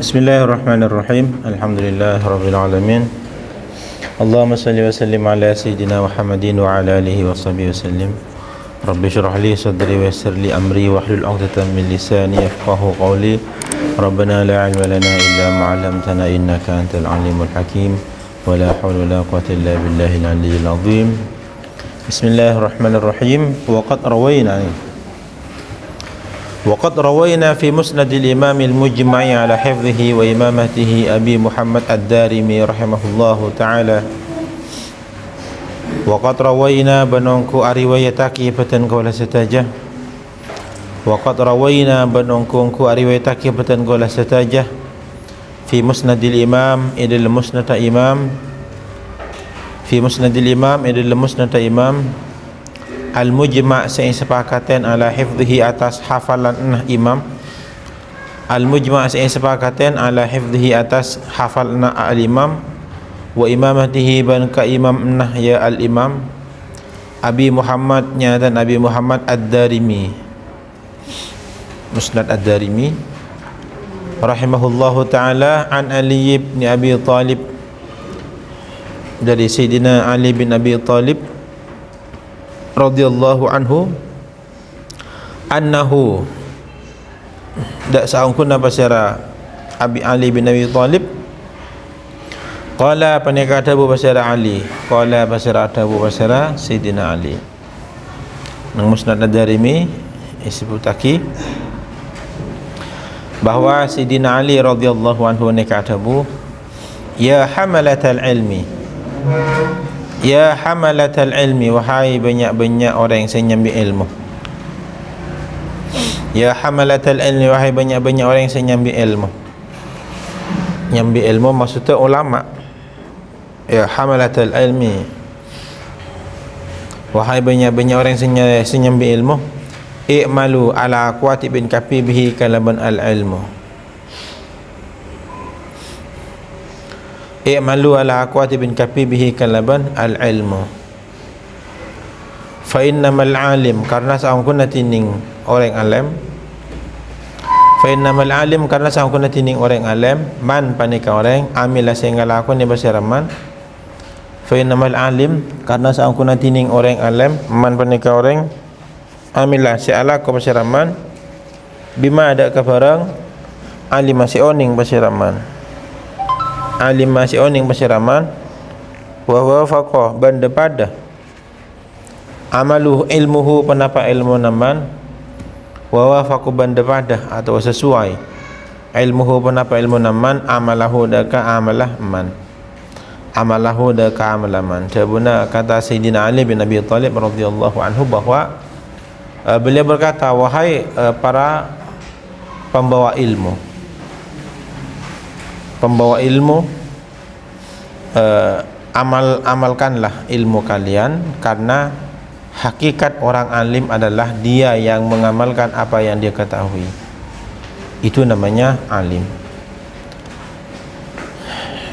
Bismillahirrahmanirrahim. Alhamdulillahirabbil alamin. Allahumma salli wa sallim ala sayyidina Muhammadin wa ala alihi wa sahbihi wasallim. Rabbi shrah li sadri wa yassir li amri wa hlul 'uqdatam min lisani yafqahu qawli. Rabbana la 'ilma lana illa ma 'allamtana innaka antal alimul hakim. Wa la hawla wa la quwwata illa billahil aliyyil azim. Bismillahirrahmanirrahim. وقد روينا في مسند الإمام المجمع على حفظه وإمامته أبي محمد الدارمي رحمه الله تعالى. وقد روينا بنونكو أروايتاكي فتنكو لستاجة. وقد روينا بنونكو أروايتاكي فتنكو لستاجة في مسند الإمام إلى المسند إمام في مسند الإمام إلى المسند إمام Al-Mujma' sepakatan ala hifdhihi atas hafalan imam. Al-Mujma' sepakatan ala hifdhihi atas hafalan al-imam. Wa imamatihi ban ka imam ya al-imam Abi Muhammad dan Abi Muhammad Ad-Darimi, Musnad Ad-Darimi rahimahullahu ta'ala, an Ali bin Abi Talib, dari Sayyidina Ali bin Abi Talib radhiyallahu anhu, annahu dak saungkuna pasara Abi Ali bin Abi Talib qala panikata bu pasara Ali qala pasara tabu pasara Sayyidina Ali nang Musnad Ad-Darimi disebutaki bahwa Sayyidina Ali radhiyallahu anhu nikata bu, ya hamalatal ilmi, ya hamalatal ilmi, wahai banyak-banyak orang yang senyambi ilmu. Ya hamalatal ilmi, wahai banyak-banyak orang yang senyambi ilmu. Nyambi ilmu maksudnya ulama. Ya hamalatal ilmi, wahai banyak-banyak orang yang senyambi ilmu. I'malu ala aqwati bin kafi bihi kalaban al-ilmu. I'malu ala aqwati bin kafi bihi kalaban al-ilmu. Fa innamal alim, karena saungkuna tining orang alim. Fa innamal alim, karena saungkuna tining orang alim, man panika orang amila sehingga lakon ni basiraman. Fa innamal alim, karena saungkuna tining orang alim, man panika orang amila seala ko basiraman bima ada kabarang alim masih oning basiraman. Alim masih oning basiraman wa wafaqa banda pada amaluhu ilmuhu penapa ilmu naman wa wafaqu banda pada atau sesuai ilmuhu penapa ilmu naman amalahu daka amalah man amalahu daka amalah man. Sebuna kata Sayyidina Ali bin Abi Talib radhiyallahu anhu bahwa beliau berkata, wahai para pembawa ilmu, amalkanlah ilmu kalian, karena hakikat orang alim adalah dia yang mengamalkan apa yang dia ketahui. Itu namanya alim,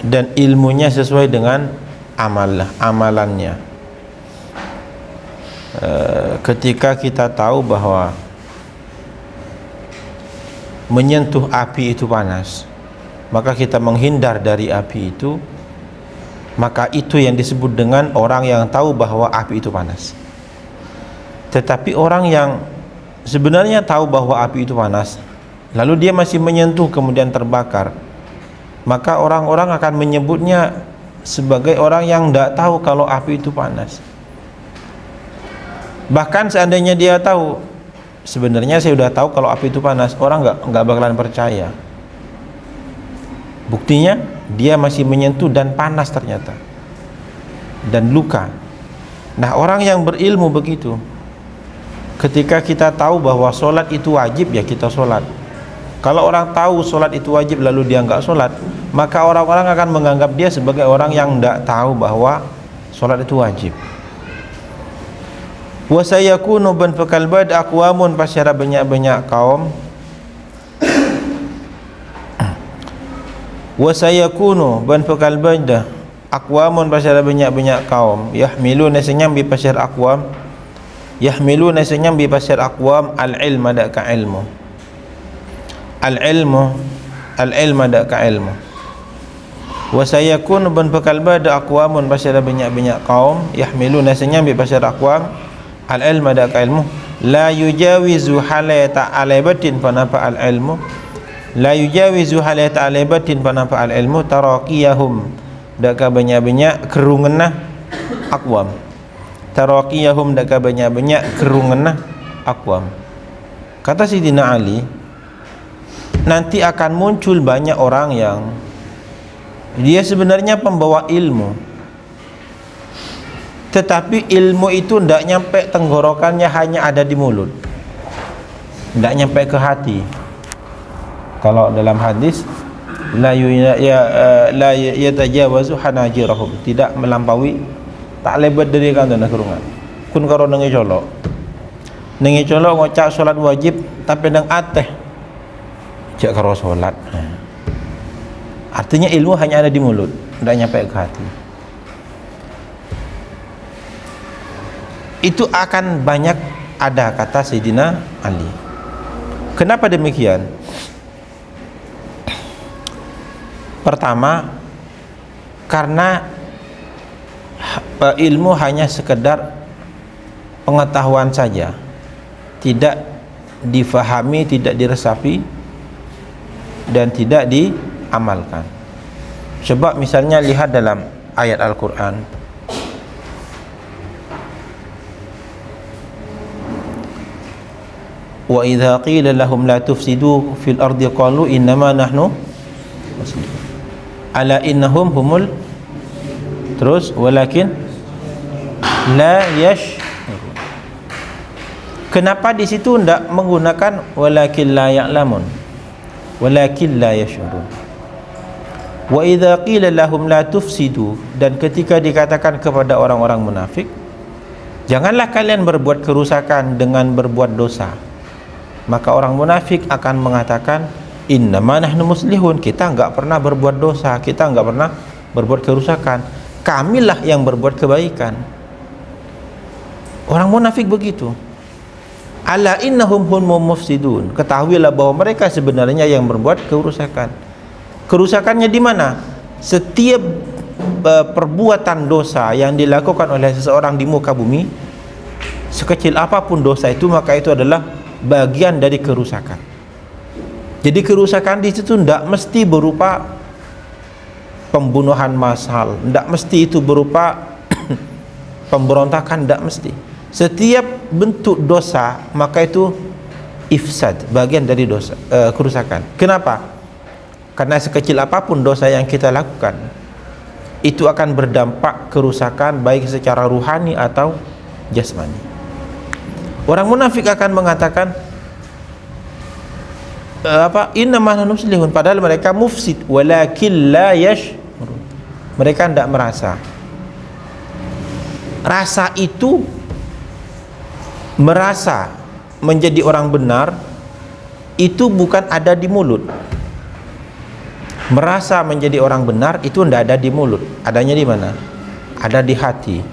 dan ilmunya sesuai dengan amalannya. Ketika kita tahu bahwa menyentuh api itu panas, maka kita menghindar dari api itu, maka itu yang disebut dengan orang yang tahu bahwa api itu panas. Tetapi orang yang sebenarnya tahu bahwa api itu panas, lalu dia masih menyentuh kemudian terbakar, maka orang-orang akan menyebutnya sebagai orang yang tidak tahu kalau api itu panas. Bahkan seandainya dia tahu, sebenarnya saya sudah tahu kalau api itu panas, orang nggak bakalan percaya. Buktinya dia masih menyentuh dan panas ternyata, dan luka. Nah, orang yang berilmu begitu. Ketika kita tahu bahwa solat itu wajib, ya kita solat. Kalau orang tahu solat itu wajib lalu dia nggak solat, maka orang-orang akan menganggap dia sebagai orang yang nggak tahu bahwa solat itu wajib. Wa sayakunu ban fakal bad aqwamun, pasyara banyak-banyak kaum. Wa sayakunu ban fakal bad aqwamun, pasyara banyak-banyak kaum. Yahmiluna senyambi pasyar aqwam, yahmiluna senyambi pasyar aqwam al-ilma dak ka ilmu. Al-ilmu al-ilma dak ka ilmu. Wa sayakun ban bakal bada aqwamun basyara banyak-banyak kaum yahmiluna senyambi basyara aqwam al-ilma dak ka ilmu la yujawizu halata alibatin panapa al-ilmu la yujawizu halata alibatin panapa al-ilmu taraqiyahum dak ka banyak-banyak kerungenah aqwam taraqiyahum dak ka banyak-banyak kerungenah aqwam. Kata Sidina Ali, nanti akan muncul banyak orang yang dia sebenarnya pembawa ilmu, tetapi ilmu itu tidak nyampe tenggorokannya, hanya ada di mulut, tidak nyampe ke hati. Kalau dalam hadis la yatajawazu hanajirahum, tidak melampaui, tak lebat dari kantong kerungan. Kun karo nengi colok ngocak solat wajib tapi nang ateh jak karo solat. Artinya ilmu hanya ada di mulut, tidak nyampe ke hati. Itu akan banyak ada, kata Sayyidina Ali. Kenapa demikian? Pertama, karena ilmu hanya sekedar pengetahuan saja, tidak difahami, tidak diresapi, dan tidak diamalkan. Coba misalnya lihat dalam ayat Al-Quran, wa idza qila lahum la tufsidu fil ardi qalu innama nahnu muslihun ala innahum humul, terus walakin la yash. Kenapa di situ tidak menggunakan walakin la ya'lamun, walakin la yash'urun. Wa idza qila lahum la tufsidu, dan ketika dikatakan kepada orang-orang munafik, janganlah kalian berbuat kerusakan dengan berbuat dosa, maka orang munafik akan mengatakan innama nahnu muslihun, kita enggak pernah berbuat dosa, kita enggak pernah berbuat kerusakan, kamilah yang berbuat kebaikan. Orang munafik begitu. Ala innahum humul mufsidun, ketahuilah bahwa mereka sebenarnya yang berbuat kerusakan. Kerusakannya di mana? Setiap perbuatan dosa yang dilakukan oleh seseorang di muka bumi, sekecil apapun dosa itu, maka itu adalah bagian dari kerusakan. Jadi kerusakan di situ tidak mesti berupa pembunuhan massal, tidak mesti itu berupa pemberontakan, tidak mesti. Setiap bentuk dosa maka itu ifsad, bagian dari dosa, kerusakan. Kenapa? Karena sekecil apapun dosa yang kita lakukan, itu akan berdampak kerusakan baik secara ruhani atau jasmani. Orang munafik akan mengatakan innama nahnu muslihun, padahal mereka mufsid, walakin la yash'urun, mereka tidak merasa. Rasa itu, merasa menjadi orang benar, itu bukan ada di mulut. Merasa menjadi orang benar itu tidak ada di mulut, adanya di mana? Ada di hati.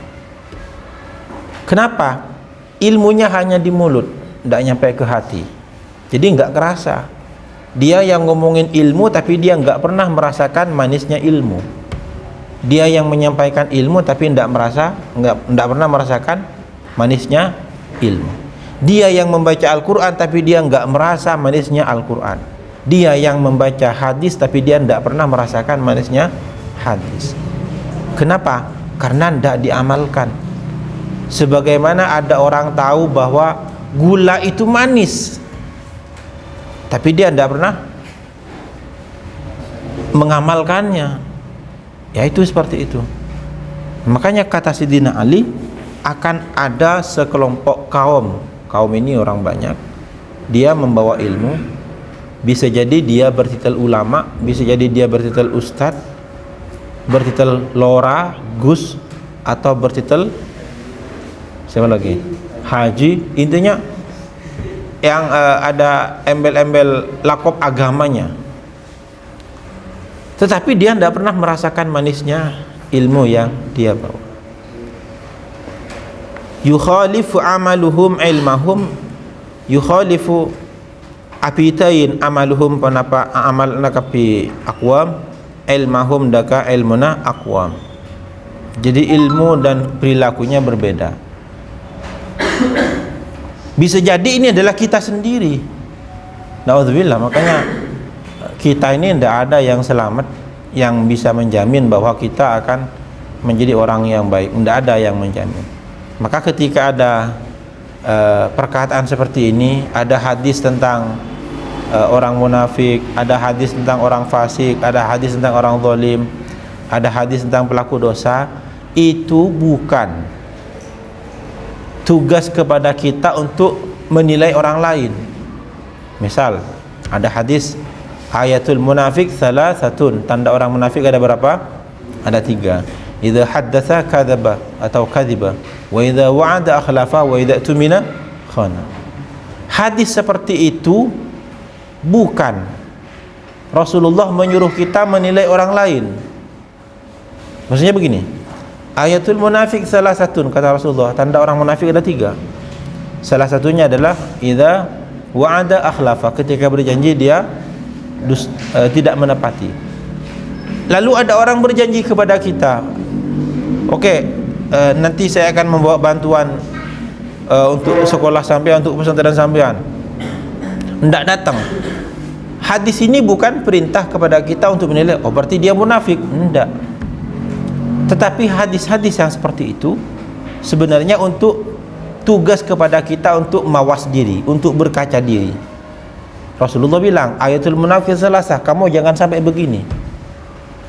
Kenapa? Ilmunya hanya di mulut, tidak nyampe ke hati, jadi nggak kerasa. Dia yang ngomongin ilmu tapi dia nggak pernah merasakan manisnya ilmu. Dia yang menyampaikan ilmu tapi tidak pernah merasakan manisnya ilmu. Dia yang membaca Al-Quran tapi dia nggak merasa manisnya Al-Quran. Dia yang membaca hadis tapi dia tidak pernah merasakan manisnya hadis. Kenapa? Karena tidak diamalkan. Sebagaimana ada orang tahu bahwa gula itu manis, tapi dia tidak pernah mengamalkannya. Ya itu seperti itu. Makanya kata Sidina Ali, akan ada sekelompok kaum ini orang banyak, dia membawa ilmu, bisa jadi dia bertitel ulama, bisa jadi dia bertitel ustad, bertitel lora, gus, atau bertitel siapa lagi? Haji. Intinya yang ada embel-embel lakop agamanya, tetapi dia tidak pernah merasakan manisnya ilmu yang dia bawa. Yukhalifu amaluhum ilmahum, yukhalifu apitain amaluhum panapa amal nakapi aqwam ilmahum daka ilmuna aqwam. Jadi ilmu dan perilakunya berbeda. Bisa jadi ini adalah kita sendiri. Nauzubillah. Makanya kita ini tidak ada yang selamat yang bisa menjamin bahwa kita akan menjadi orang yang baik. Tidak ada yang menjamin. Maka ketika ada perkataan seperti ini, ada hadis tentang orang munafik, ada hadis tentang orang fasik, ada hadis tentang orang zalim, ada hadis tentang pelaku dosa, itu bukan tugas kepada kita untuk menilai orang lain. Misal ada hadis ayatul munafik salasatun, tanda orang munafik ada berapa? Ada 3. Idza haddatsa kadzaba atau kadziba, wa idza wa'ada akhlafa, wa idza tumina khana. Hadis seperti itu bukan Rasulullah menyuruh kita menilai orang lain. Maksudnya begini, ayatul munafik salasatun, kata Rasulullah, tanda orang munafik ada 3. Salah satunya adalah idza wa'ada akhlafa, ketika berjanji dia tidak menepati. Lalu ada orang berjanji kepada kita, oke, nanti saya akan membawa bantuan untuk sekolah sampean, untuk pesantren sampean. Tidak datang. Hadis ini bukan perintah kepada kita untuk menilai, oh berarti dia munafik. Tidak. Tetapi hadis-hadis yang seperti itu sebenarnya untuk tugas kepada kita untuk mawas diri, untuk berkaca diri. Rasulullah bilang, ayatul munafik salasah, kamu jangan sampai begini.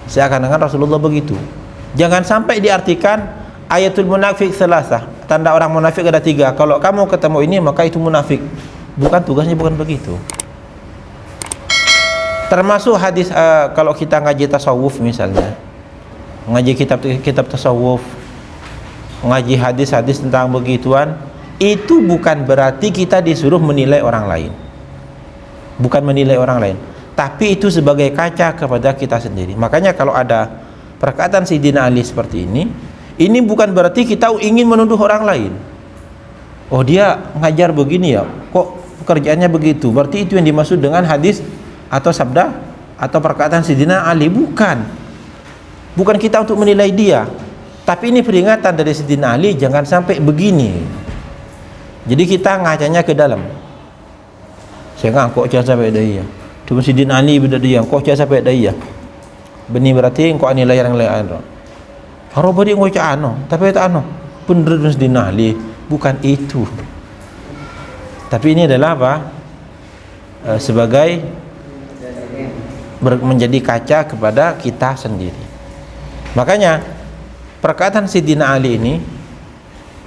Seakan-akan Rasulullah begitu. Jangan sampai diartikan ayatul munafik salasah, tanda orang munafik ada 3. Kalau kamu ketemu ini maka itu munafik. Bukan, tugasnya bukan begitu. Termasuk hadis kalau kita ngaji tasawuf misalnya, ngaji kitab tasawuf, ngaji hadis-hadis tentang begituan, itu bukan berarti kita disuruh menilai orang lain. Bukan menilai orang lain, tapi itu sebagai kaca kepada kita sendiri. Makanya kalau ada perkataan Sayyidina Ali seperti ini bukan berarti kita ingin menuduh orang lain. Oh dia ngajar begini ya, kok pekerjaannya begitu, berarti itu yang dimaksud dengan hadis atau sabda atau perkataan Sayyidina Ali. Bukan kita untuk menilai dia, tapi ini peringatan dari Sayyidina Ali, jangan sampai begini. Jadi kita ngacanya ke dalam. Saya ngangkok jangan sampai daya. Cuma Sayyidina Ali beda dia, kok jangan sampai daya. Benih berarti kok nilai yang lain. Kalau beri ngocak tapi itu bener Sayyidina Ali, bukan itu. Tapi ini adalah apa? Sebagai menjadi kaca kepada kita sendiri. Makanya perkataan Sayyidina Ali ini,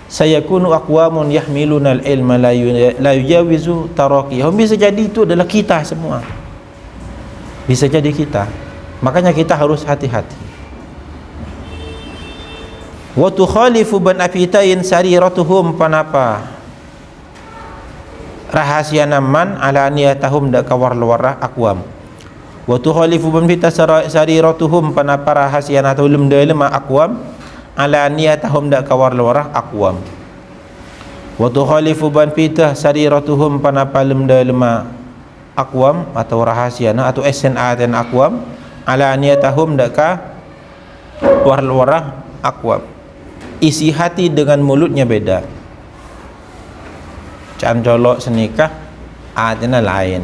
sayakunu aqwamun yahmiluna al-ilma la yujawizu taraqihum, bisa jadi itu adalah kita semua. Bisa jadi kita. Makanya kita harus hati-hati. Wa tukhalifu ban afitain sariratuhum, panapa rahasia naman ala niyatahum da kawarwarah aqwam. Wa tukhalifu ban fita sariratuhum, panapa rahasia natulum dalem aqwam ala niyatahum da kawarwarah aqwam. Wa tukhalifu ban fita sariratuhum, panapa lem dalem aqwam atau rahasia atau SNA dan aqwam ala niyatahum da kawarwarah aqwam. Isi hati dengan mulutnya beda. Cancolok senikah adanya lain.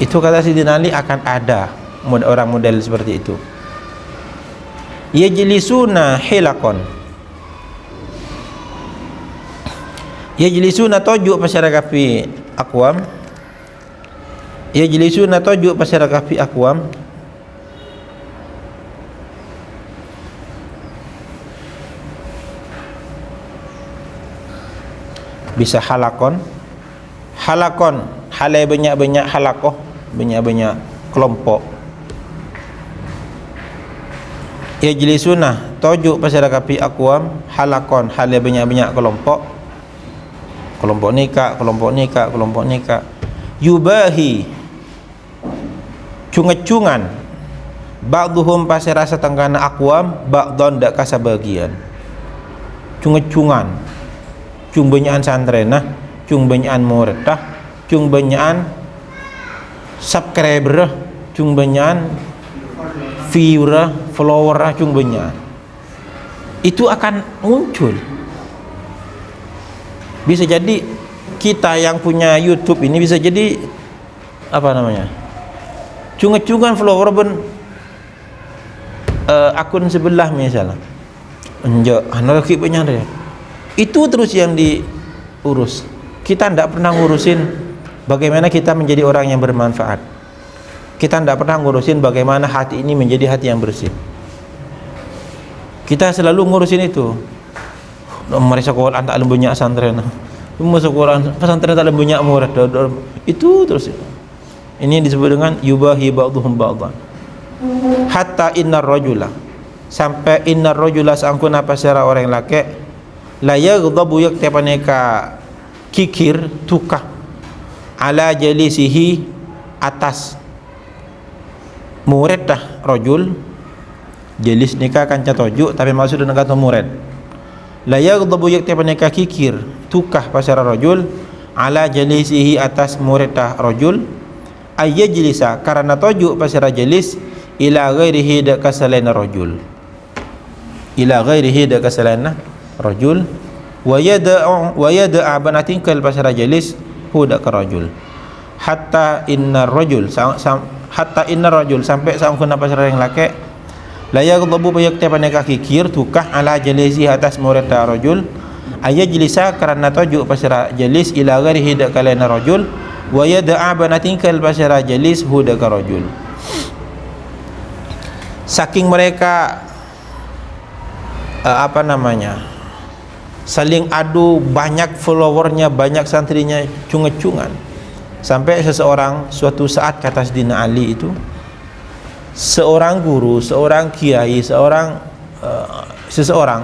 Itu kata Sayyidina Ali akan ada orang model seperti itu. Yajlisuna hilaqan, yajlisuna tojuk pasyarakapi aqwam, yajlisuna tojuk pasyarakapi aqwam. Bisa halakon, halai banyak-banyak halakoh, banyak-banyak kelompok. Yajlisuna tojuk pasyarakapi aqwam, halakon, halai banyak-banyak kelompok. Kelompok nikah, kelompok nikah, kelompok nikah. Yubahi, cunget-cungan, ba'duhum pasirasa tanggana aqwam, ba'don dak kasabagian. Cunget-cungan, cung banyakan santrena, cung banyakan murid dah, cung banyakan subscriber cung banyak, viewer, follower cung banyak, itu akan muncul. Bisa jadi kita yang punya YouTube ini bisa jadi apa namanya, cungan-cungan follower ben akun sebelah misalnya, enjak analogi banyak itu terus yang diurus. Kita tidak pernah ngurusin bagaimana kita menjadi orang yang bermanfaat. Kita tidak pernah ngurusin bagaimana hati ini menjadi hati yang bersih. Kita selalu ngurusin itu. Mari sekolah tak lembunya santren. Mau sekolah pesantren tak lembunya murid. Itu terus. Ini disebut dengan yubahi ba'dhum ba'dhan. Hatta innar rajula, sampai innar rajula sangkun apa secara orang laki la yaghdabu yaktapaneka kikir tukah ala jalisihi atas murid dah rajul. Jelis nikah kan catojuk tapi maksud dengan kata murid. La yaghdabu yaktapaneka kikir tukah pasara rajul ala jalisihi atas murid dah rajul ayyajlisa karena tojuk pasara jelis ila ghairihi da kasalaina rajul, ila ghairihi da kasalaina rajul wa yada'a banatin kal pasara jelis huda ka rajul hatta innar rajul sampai samkuna pasara yang laki la yaghdabu yaktapaneka kikir tukah ala jalisi atas murid da rajul ayajlisa karena tojuk pasara jelis ila ghairihi da kasalaina rajul wa yada'a banatin kal pasara jelis huda ka rajul. Saking mereka apa namanya, saling adu, banyak followernya, banyak santrinya, cungan-cungan, sampai seseorang suatu saat kata Sayyidina Ali itu, seorang guru, seorang kiai, seseorang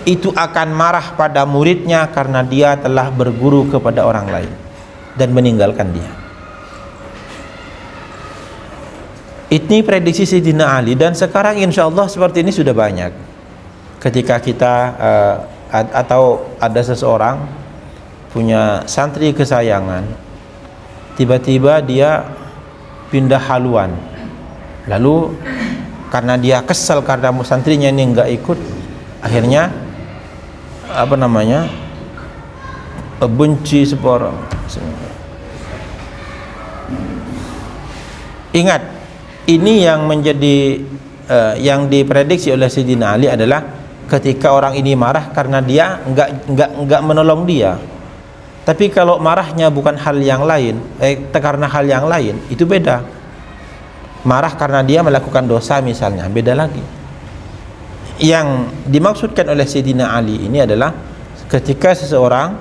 itu akan marah pada muridnya karena dia telah berguru kepada orang lain dan meninggalkan dia. Ini prediksi Sayyidina Ali, dan sekarang insya Allah seperti ini sudah banyak. Ketika kita atau ada seseorang punya santri kesayangan, tiba-tiba dia pindah haluan, lalu karena dia kesal karena santrinya ini enggak ikut, akhirnya apa namanya, benci seorang. Ingat, ini yang menjadi yang diprediksi oleh Sayyidina Ali adalah ketika orang ini marah karena dia enggak menolong dia. Tapi kalau marahnya bukan hal yang lain, karena hal yang lain, itu beda. Marah karena dia melakukan dosa misalnya, beda lagi. Yang dimaksudkan oleh Sayyidina Ali ini adalah ketika seseorang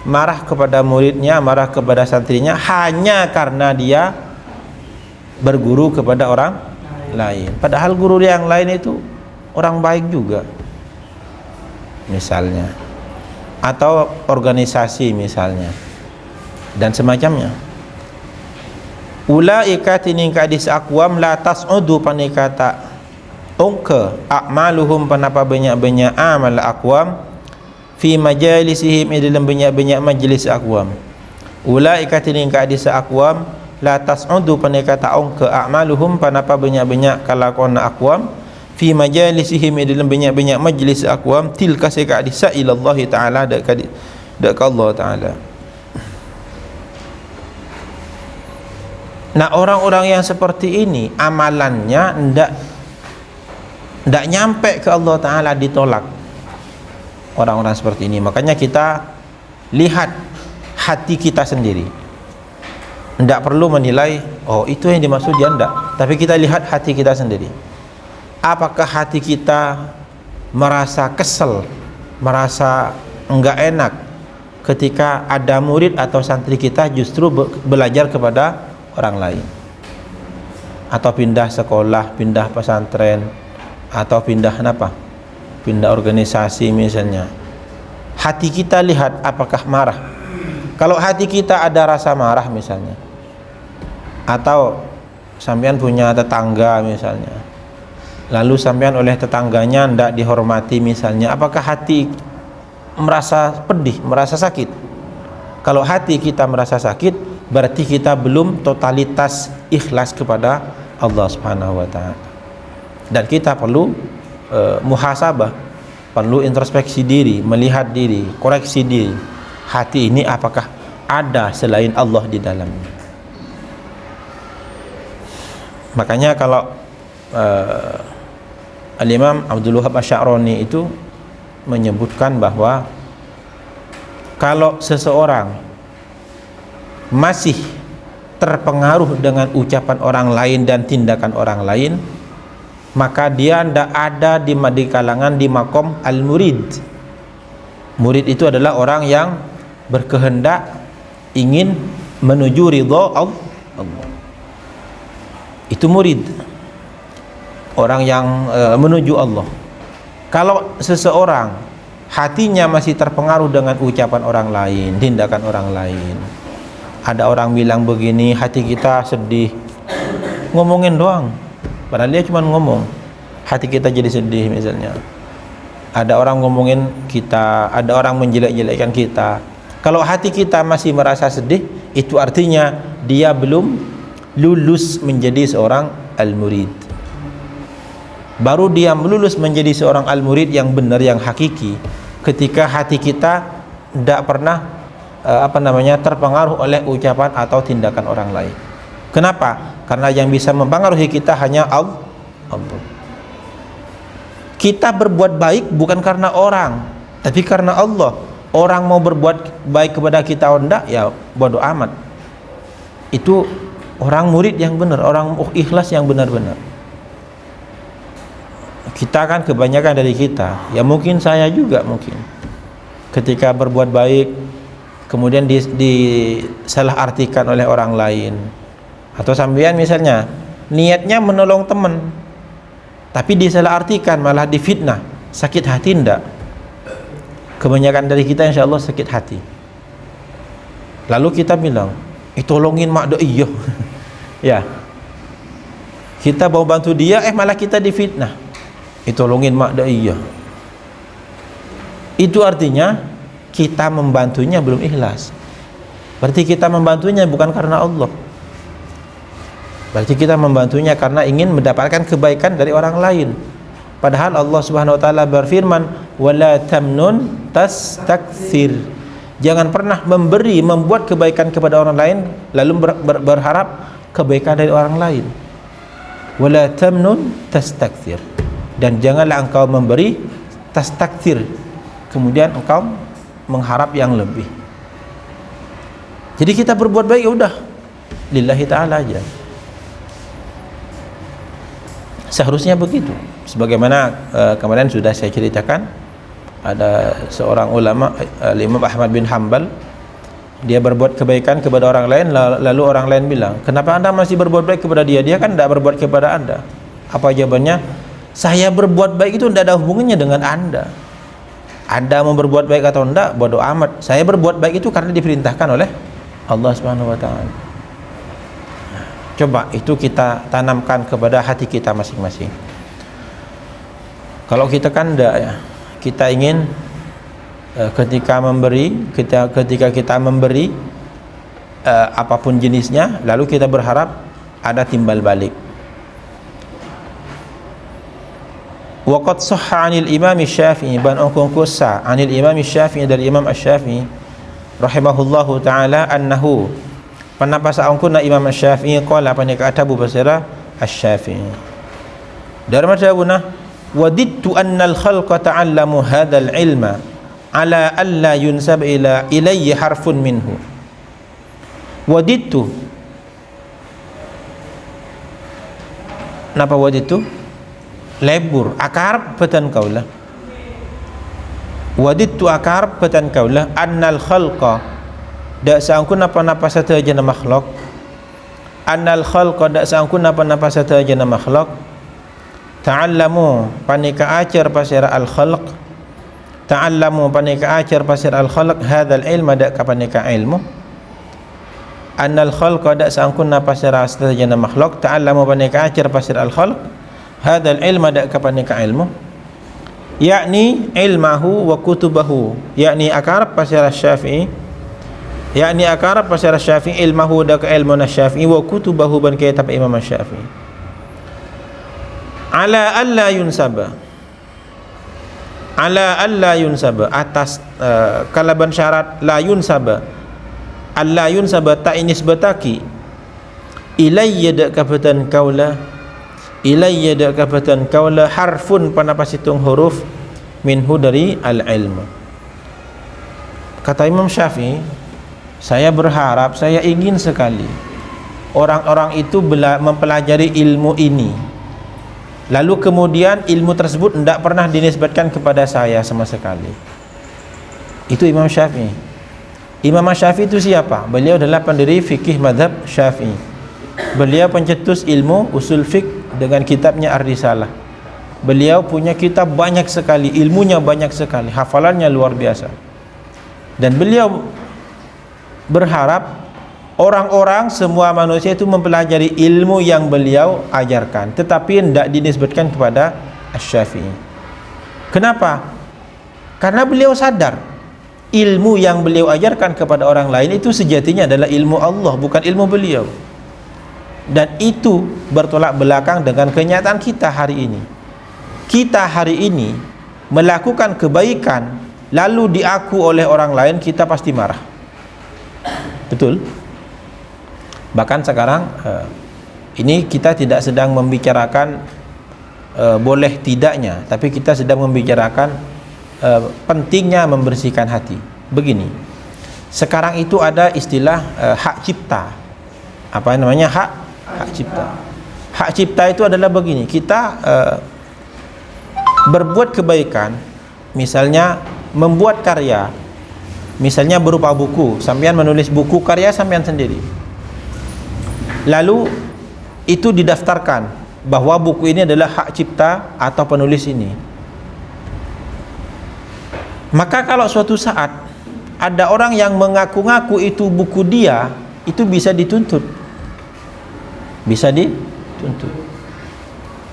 marah kepada muridnya, marah kepada santrinya hanya karena dia berguru kepada orang lain, padahal guru yang lain itu orang baik juga misalnya, atau organisasi misalnya dan semacamnya. Ulaika tining kadis aqwam la tas'udu panikata ungke a'maluhum panapa banyak-banyak amal aqwam fi majalisihim dalam banyak-banyak majlis aqwam. Ulaika tining kadis aqwam la tas'udu panikata ongke a'maluhum panapa banyak-banyak kalakuan aqwam fi majalisihim dalam banyak-banyak majlis aqwam tilka seka disa ilallah ta'ala dak Allah ta'ala. Nah, orang-orang yang seperti ini amalannya ndak nyampe ke Allah ta'ala, ditolak orang-orang seperti ini. Makanya kita lihat hati kita sendiri. Tidak perlu menilai, oh itu yang dimaksud dia, tidak. Tapi kita lihat hati kita sendiri. Apakah hati kita merasa kesel, merasa enggak enak ketika ada murid atau santri kita justru belajar kepada orang lain, atau pindah sekolah, pindah pesantren, atau pindah apa? Pindah organisasi misalnya. Hati kita lihat apakah marah. Kalau hati kita ada rasa marah misalnya, atau sampean punya tetangga misalnya, lalu sampean oleh tetangganya tidak dihormati misalnya, apakah hati merasa pedih, merasa sakit? Kalau hati kita merasa sakit, berarti kita belum totalitas ikhlas kepada Allah Subhanahu wa taala. Dan kita perlu muhasabah, perlu introspeksi diri, melihat diri, koreksi diri. Hati ini apakah ada selain Allah di dalamnya? Makanya kalau Al-Imam Abdul Wahab Asy-Sya'rani itu menyebutkan bahwa kalau seseorang masih terpengaruh dengan ucapan orang lain dan tindakan orang lain, maka dia tidak ada di kalangan di makom al-murid. Murid itu adalah orang yang berkehendak ingin menuju ridha Allah. Itu murid, orang yang menuju Allah. Kalau seseorang hatinya masih terpengaruh dengan ucapan orang lain, tindakan orang lain, ada orang bilang begini, hati kita sedih, ngomongin doang, padahal dia cuma ngomong, hati kita jadi sedih misalnya. Ada orang ngomongin kita, ada orang menjelek-jelekkan kita. Kalau hati kita masih merasa sedih, itu artinya dia belum lulus menjadi seorang al-murid. Baru dia lulus menjadi seorang al-murid yang benar, yang hakiki, ketika hati kita tidak pernah terpengaruh oleh ucapan atau tindakan orang lain. Kenapa? Karena yang bisa mempengaruhi kita hanya Allah. Kita berbuat baik bukan karena orang, tapi karena Allah. Orang mau berbuat baik kepada kita atau enggak, ya bodoh amat. Itu orang murid yang benar, orang ikhlas yang benar-benar. Kita kan kebanyakan dari kita, ya mungkin saya juga mungkin, ketika berbuat baik kemudian disalahartikan oleh orang lain, atau sampean misalnya niatnya menolong teman tapi disalahartikan, malah difitnah, sakit hati enggak? Kebanyakan dari kita insya Allah sakit hati. Lalu kita bilang, tolongin mak do iyo. Ya, kita mau bantu dia, malah kita difitnah, tolongin mak do iyo. Itu artinya kita membantunya belum ikhlas. Berarti kita membantunya bukan karena Allah, berarti kita membantunya karena ingin mendapatkan kebaikan dari orang lain. Padahal Allah Subhanahu wa taala berfirman, wala tamnun tastakthir. Jangan pernah membuat kebaikan kepada orang lain lalu berharap kebaikan dari orang lain. Wala tamnun tastakthir. Dan janganlah engkau memberi tastakthir, kemudian engkau mengharap yang lebih. Jadi kita berbuat baik, ya udah lillahi ta'ala aja. Seharusnya begitu. Sebagaimana kemarin sudah saya ceritakan, ada seorang ulama, Imam Ahmad bin Hanbal, dia berbuat kebaikan kepada orang lain, lalu orang lain bilang, kenapa anda masih berbuat baik kepada dia? Dia kan tidak berbuat kepada anda. Apa jawabannya? Saya berbuat baik itu tidak ada hubungannya dengan anda. Anda mau berbuat baik atau tidak, bodoh amat. Saya berbuat baik itu karena diperintahkan oleh Allah Subhanahu wa taala. Coba itu kita tanamkan kepada hati kita masing-masing. Kalau kita kan enggak, ya, kita ingin ketika kita memberi apapun jenisnya, lalu kita berharap ada timbal balik. Waqad sahha 'anil Imam Syafi'i ban kusa 'anil Imam Syafi'i dari Imam Asy-Syafi'i rahimahullahu taala annahu panapasa angkuna Imam Syafi'i qala panika atabu basira Asy-Syafi'i darma jawuna wadittu annal khalqa ta'allamu hadzal ilma ala alla yunsab ilayhi harfun minhu. Wadittu, napa wadittu? Lebur akar petan kaulah. Wadittu akar petan kaulah annal khalqa dak saangkun napa-napa satajana makhluk. Annal khalqa dak saangkun napa-napa satajana makhluk. Ta'allamu panika ajar pasira al khalq. Ta'allamu panika ajar pasira al khalq hadzal ilma dak kapanika ilmu. Annal khalqa dak saangkun pasira satajana makhluk. Ta'allamu panika ajar pasira al khalq hadzal ilma dak kapanika ilmu. Yakni ilmahu wa kutubahu, yakni akar pasira Syafi'i yakni akan apa secara Syafi'i ilmahu dak ilmu Syafi'i wa kutubahu ban kitab Imam Syafi'i ala alla yunsaba atas kalaban syarat la yunsaba alla yunsaba ta inisbataki ilayya dak kafatan kaula harfun panapas hitung huruf minhu dari al-ilmu. Kata Imam Syafi'i, saya berharap, saya ingin sekali orang-orang itu mempelajari ilmu ini, lalu kemudian ilmu tersebut tidak pernah dinisbatkan kepada saya sama sekali. Itu Imam Syafi'i. Imam Syafi'i itu siapa? Beliau adalah pendiri fikih mazhab Syafi'i. Beliau pencetus ilmu usul fiqh dengan kitabnya Ar-Risalah. Beliau punya kitab banyak sekali, ilmunya banyak sekali, hafalannya luar biasa. Dan beliau berharap orang-orang, semua manusia itu mempelajari ilmu yang beliau ajarkan, tetapi tidak dinisbatkan kepada Asy-Syafi'i. Kenapa? Karena beliau sadar ilmu yang beliau ajarkan kepada orang lain itu sejatinya adalah ilmu Allah, bukan ilmu beliau. Dan itu bertolak belakang dengan kenyataan kita hari ini. Kita hari ini melakukan kebaikan lalu diaku oleh orang lain, kita pasti marah. Betul? Bahkan sekarang ini kita tidak sedang membicarakan boleh tidaknya, tapi kita sedang membicarakan pentingnya membersihkan hati. Begini, sekarang itu ada istilah hak cipta. Apa namanya? Hak cipta. Hak cipta itu adalah begini, kita berbuat kebaikan, misalnya membuat karya, misalnya berupa buku, sampean menulis buku karya sampean sendiri, lalu itu didaftarkan bahwa buku ini adalah hak cipta atau penulis ini. Maka kalau suatu saat ada orang yang mengaku-ngaku itu buku dia, itu bisa dituntut. Bisa dituntut.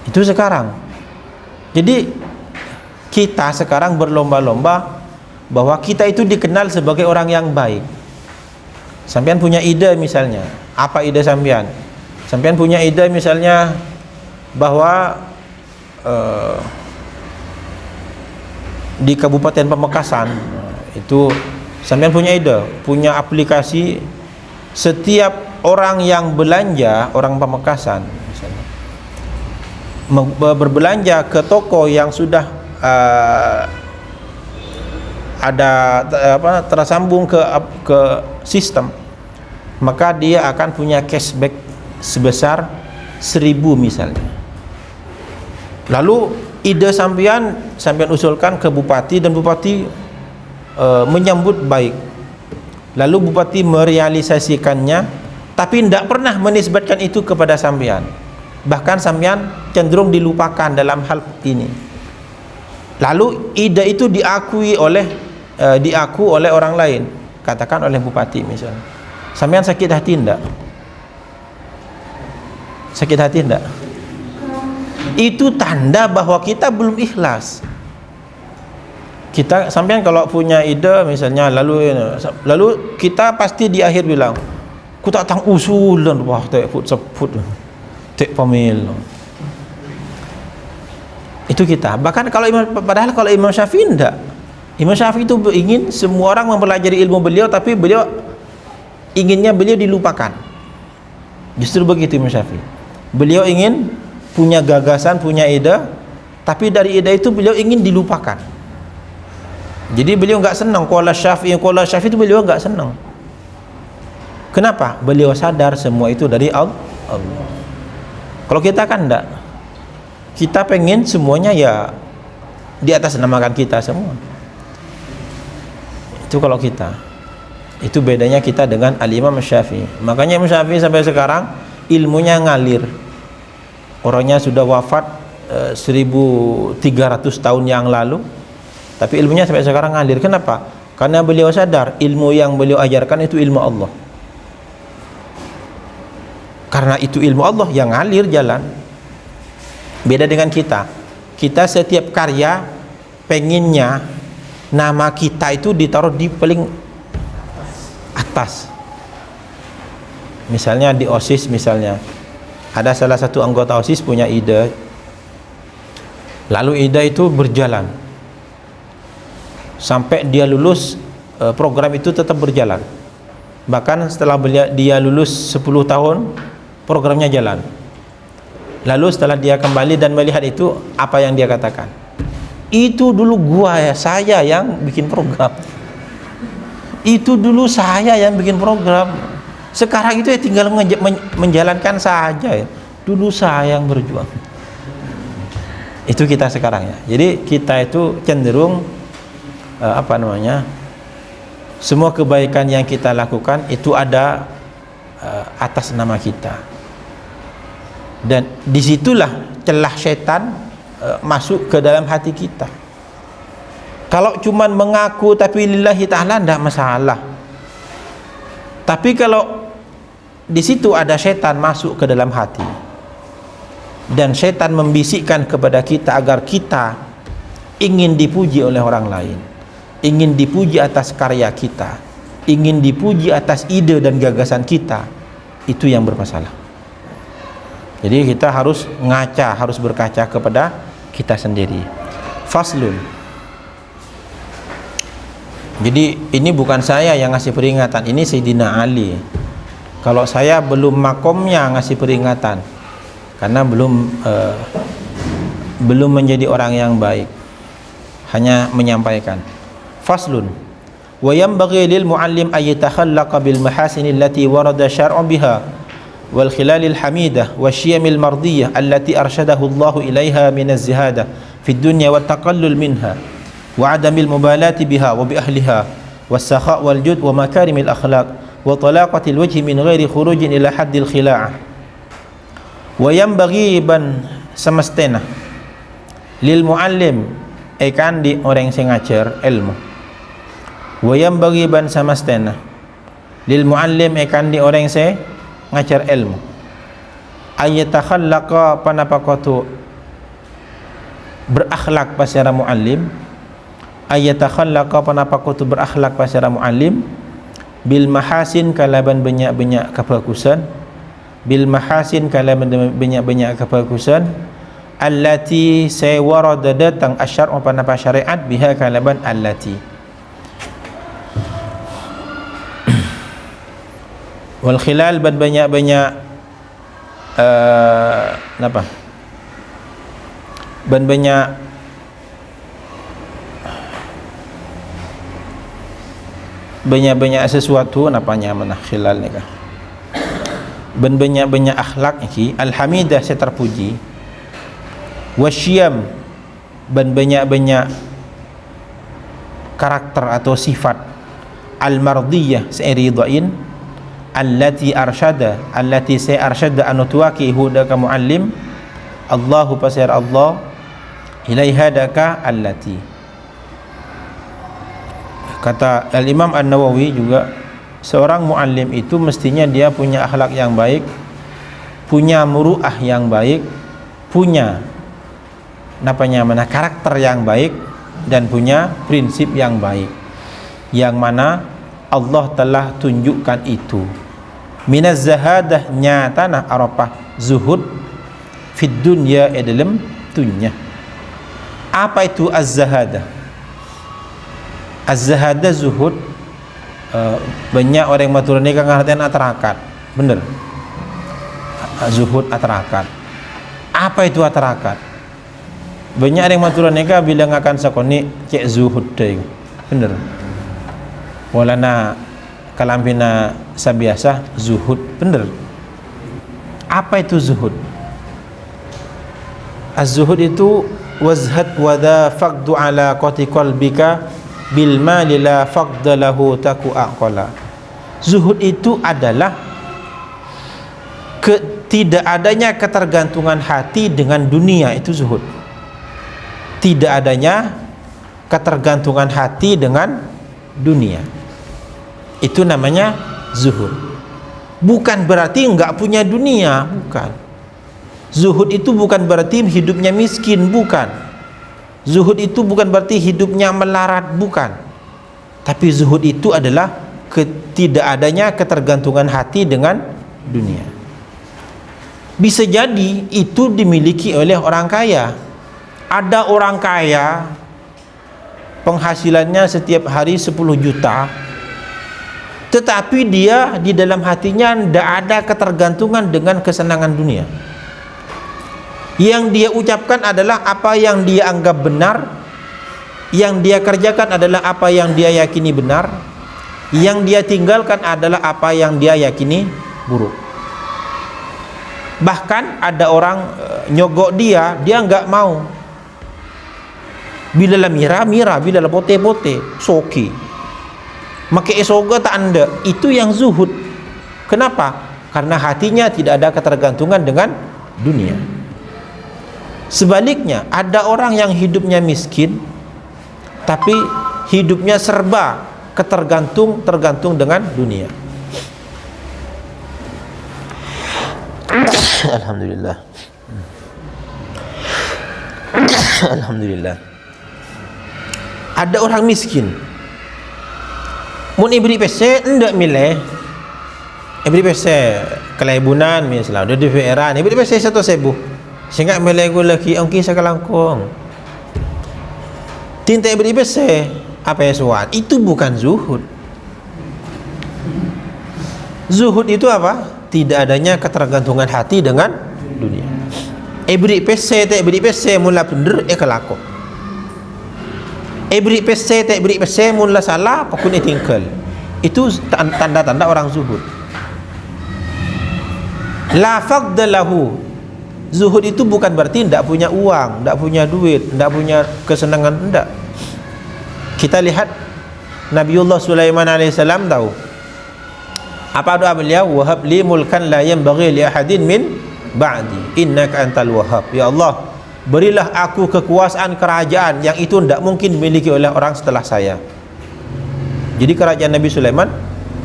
Itu sekarang. Jadi kita sekarang berlomba-lomba bahwa kita itu dikenal sebagai orang yang baik. Sampean punya ide misalnya, apa ide sampean? Sampean punya ide misalnya bahwa di Kabupaten Pamekasan itu sampean punya ide, punya aplikasi, setiap orang yang belanja, orang Pamekasan misalnya, berbelanja ke toko yang sudah ada tersambung ke sistem, maka dia akan punya cashback sebesar 1.000 misalnya. Lalu ide sampean usulkan ke bupati, dan bupati menyambut baik. Lalu bupati merealisasikannya, tapi tidak pernah menisbatkan itu kepada sampean. Bahkan sampean cenderung dilupakan dalam hal ini. Lalu ide itu diaku oleh orang lain, katakan oleh bupati misalnya. Sampean sakit hati tidak? Sakit hati tidak? Itu tanda bahwa kita belum ikhlas. Kita sampean kalau punya ide misalnya, lalu kita pasti di akhir bilang, ku tak tang usulan wah tek put seput tek pamil. Itu kita. Bahkan padahal kalau Imam Syafi'i enggak. Imam Syafi'i itu ingin semua orang mempelajari ilmu beliau, tapi beliau inginnya beliau dilupakan. Justru begitu Imam Syafi'i. Beliau ingin punya gagasan, punya ide, tapi dari ide itu beliau ingin dilupakan. Jadi beliau enggak senang qala Syafi'i itu beliau enggak senang. Kenapa? Beliau sadar semua itu dari Allah. Kalau kita kan enggak. Kita pengen semuanya ya di atas namakan kita semua. Itu kalau kita. Itu bedanya kita dengan Al-Imam Syafi'i. Makanya Imam Syafi'i sampai sekarang ilmunya ngalir. Orangnya sudah wafat 1300 tahun yang lalu, tapi ilmunya sampai sekarang ngalir. Kenapa? Karena beliau sadar ilmu yang beliau ajarkan itu ilmu Allah. Karena itu ilmu Allah yang ngalir jalan. Beda dengan kita. Kita setiap karya penginnya nama kita itu ditaruh di paling kertas. Misalnya di OSIS, misalnya ada salah satu anggota OSIS punya ide, lalu ide itu berjalan sampai dia lulus, program itu tetap berjalan. Bahkan setelah dia lulus 10 tahun, programnya jalan. Lalu setelah dia kembali dan melihat itu, apa yang dia katakan? Itu dulu saya yang bikin program. Itu dulu saya yang bikin program. Sekarang itu ya tinggal menjalankan saja ya. Dulu saya yang berjuang. Itu kita sekarang ya. Jadi kita itu cenderung semua kebaikan yang kita lakukan itu ada atas nama kita, dan disitulah celah setan masuk ke dalam hati kita. Kalau cuman mengaku tapi lillahi ta'ala tidak masalah, tapi kalau di situ ada setan masuk ke dalam hati dan setan membisikkan kepada kita agar kita ingin dipuji oleh orang lain, ingin dipuji atas karya kita, ingin dipuji atas ide dan gagasan kita, itu yang bermasalah. Jadi kita harus ngaca, harus berkaca kepada kita sendiri. Faslun. Jadi ini bukan saya yang ngasih peringatan, ini Sayyidina Ali. Kalau saya belum makomnya ngasih peringatan, karena belum menjadi orang yang baik, hanya menyampaikan. Faslun. Wa yanbaghi lil muallim ay yatakhallaqa bil mahasin allati warada syar'u biha wal khilalil hamidah wasyiyamil mardiyah allati arsyadahu Allah ilaiha min az-zihadah fid dunya wat taqallul minha wa adamil mubalati biha wa bi ahliha was sakha' wal jud wa makarimil akhlaq wa talaqatil wajhi min ghairi khurujin ila haddil khila'ah. Wa yanbaghi ban semestena lil muallim ikan di orang sing ngajar ilmu. Wa yanbaghi ban semestena lil muallim ikan di orang sing ngajar ilmu ayatakhallaqa panapaqatu berakhlak pasara muallim, ayatakhallaqa panapaqatu berakhlak pasara muallim bil mahasin kalaban banyak-banyak kebagusan, bil mahasin kalaban banyak-banyak kebagusan allati saywarada datang asyar'u panapa syariat biha kalaban allati wal khilal ban banyak-banyak ban banyak sesuatu napanya mana khilal ni kah ban banyak akhlak iki alhamidah saya terpuji wasyiyam ban banyak karakter atau sifat al-mardiyah seiridain allati arsyada allati say arsyada anutuaki hudaka muallim Allahu pasir Allah ilaiha daka allati. Kata Al-Imam An-Nawawi juga, seorang muallim itu mestinya dia punya akhlak yang baik, punya muru'ah yang baik, punya karakter yang baik, dan punya prinsip yang baik, yang mana Allah telah tunjukkan itu. Minaz zahadah nyatana arafah zuhud fid dunya dalam dunya. Apa itu az-zahadah? Az-zahadah zuhud, banyak orang matur nikah ngartian atarakat. Bener. Zuhud atarakat. Apa itu atarakat? Banyak yang matur nikah bilang akan sakoni cek zuhud deh. Bener. Walana kalampina sabiasa zuhud, bener. Apa itu zuhud? Az-zuhud itu wazhat wadha faqdu ala qati qalbika bil mali la faqda lahu taku aqala. Zuhud itu adalah tidak adanya ketergantungan hati dengan dunia, itu zuhud. Tidak adanya ketergantungan hati dengan dunia, itu namanya zuhud. Bukan berarti enggak punya dunia, bukan. Zuhud itu bukan berarti hidupnya miskin, bukan. Zuhud itu bukan berarti hidupnya melarat, bukan. Tapi zuhud itu adalah tidak adanya ketergantungan hati dengan dunia. Bisa jadi itu dimiliki oleh orang kaya. Ada orang kaya penghasilannya setiap hari 10 juta, tetapi dia di dalam hatinya tidak ada ketergantungan dengan kesenangan dunia. Yang dia ucapkan adalah apa yang dia anggap benar, yang dia kerjakan adalah apa yang dia yakini benar, yang dia tinggalkan adalah apa yang dia yakini buruk. Bahkan ada orang nyogok dia enggak mau. Bila lah mira, bila lah pote, soki. Maka esoga tak anda. Itu yang zuhud. Kenapa? Karena hatinya tidak ada ketergantungan dengan dunia. Sebaliknya, ada orang yang hidupnya miskin, tapi hidupnya serba tergantung dengan dunia. Alhamdulillah. Alhamdulillah. Ada orang miskin, mun ibri pese ndak milih, ibri pese kelaibunan misalnya udah di veran ibri pese 1.000 sehingga milih gula lagi ongki sakalangkong tinta ibri pese apa ya suat. Itu bukan zuhud. Zuhud itu apa? Tidak adanya ketergantungan hati dengan dunia. Ibri pese tak ibri pese mula bener kelako. Ibri pese tak ibri pese mula salah pakun tinggal. Itu tanda-tanda orang zuhud. La faqdalahu. Zuhud itu bukan berarti tidak punya uang, tidak punya duit, tidak punya kesenangan, tidak. Kita lihat Nabiullah Sulaiman alaihissalam tahu apa doa beliau? Wahab li mulkan la yanbaghi li ahadin min ba'di innaka antal wahhab. Ya Allah, berilah aku kekuasaan kerajaan yang itu tidak mungkin dimiliki oleh orang setelah saya. Jadi kerajaan Nabi Sulaiman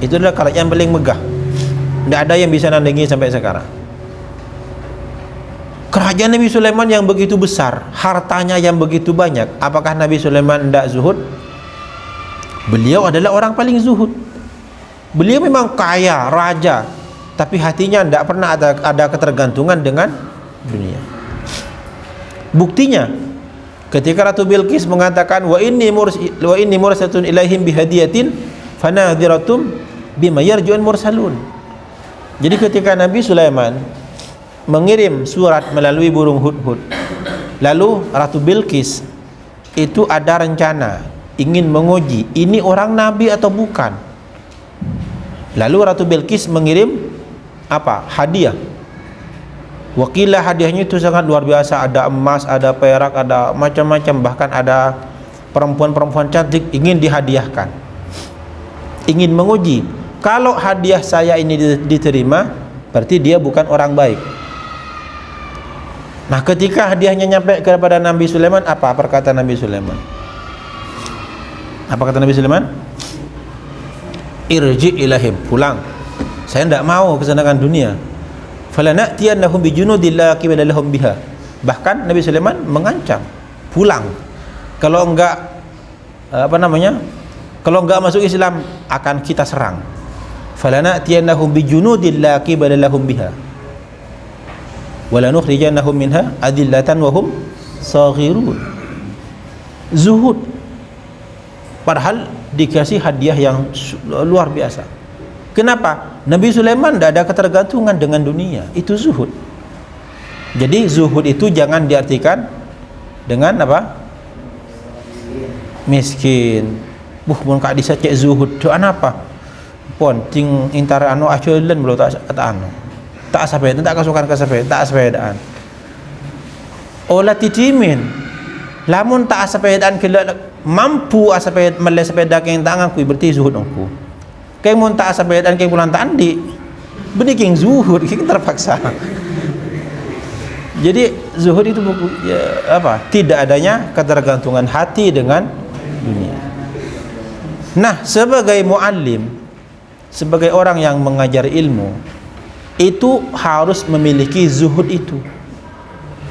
itu adalah kerajaan paling megah. Tidak ada yang bisa nandingi sampai sekarang. Kerajaan Nabi Sulaiman yang begitu besar, hartanya yang begitu banyak. Apakah Nabi Sulaiman tidak zuhud? Beliau adalah orang paling zuhud. Beliau memang kaya, raja, tapi hatinya tidak pernah ada ketergantungan dengan dunia. Buktinya ketika Ratu Bilqis mengatakan wa inni mursatun ilaihim bihadiyatin fanadhiratum bima yarjuun mursalun. Jadi ketika Nabi Sulaiman mengirim surat melalui burung hudhud, lalu Ratu Bilqis itu ada rencana ingin menguji ini orang nabi atau bukan. Lalu Ratu Bilqis mengirim apa? Hadiah. Wakilah hadiahnya itu sangat luar biasa, ada emas, ada perak, ada macam-macam, bahkan ada perempuan-perempuan cantik ingin dihadiahkan. Ingin menguji, kalau hadiah saya ini diterima, berarti dia bukan orang baik. Nah, ketika hadiahnya nyampe kepada Nabi Sulaiman, apa perkataan Nabi Sulaiman? Apa kata Nabi Sulaiman? Irji ilahim, pulang. Saya tidak mau kesenangan dunia. Falana'tiyannahum bijunudin la qibala lahum biha. Bahkan Nabi Sulaiman mengancam, pulang. Kalau enggak kalau enggak masuk Islam akan kita serang. Falana'tiyannahum bijunudin la qibala lahum biha. Wala nukhrijannahum minha adillatan wa hum saghirun. Zuhud. Padahal dikasih hadiah yang luar biasa. Kenapa? Nabi Sulaiman tidak ada ketergantungan dengan dunia. Itu zuhud. Jadi zuhud itu jangan diartikan dengan apa? Miskin. Mun kak disa cek zuhud tu apa? Pon ting intara anu aculan belum tak anu. Tak sampai tak kasukan ke sampai tak sepedaan. Olah titimin. Lamun tak sepedaan kela mampu asaped mele sepeda keng tangan ku berarti zuhud aku. Keng mun tak asapedaan keng bulan tandi. Benih keng zuhud keng terpaksa. Jadi zuhud itu tidak adanya ketergantungan hati dengan dunia. Nah, sebagai muallim, sebagai orang yang mengajar ilmu, itu harus memiliki zuhud itu.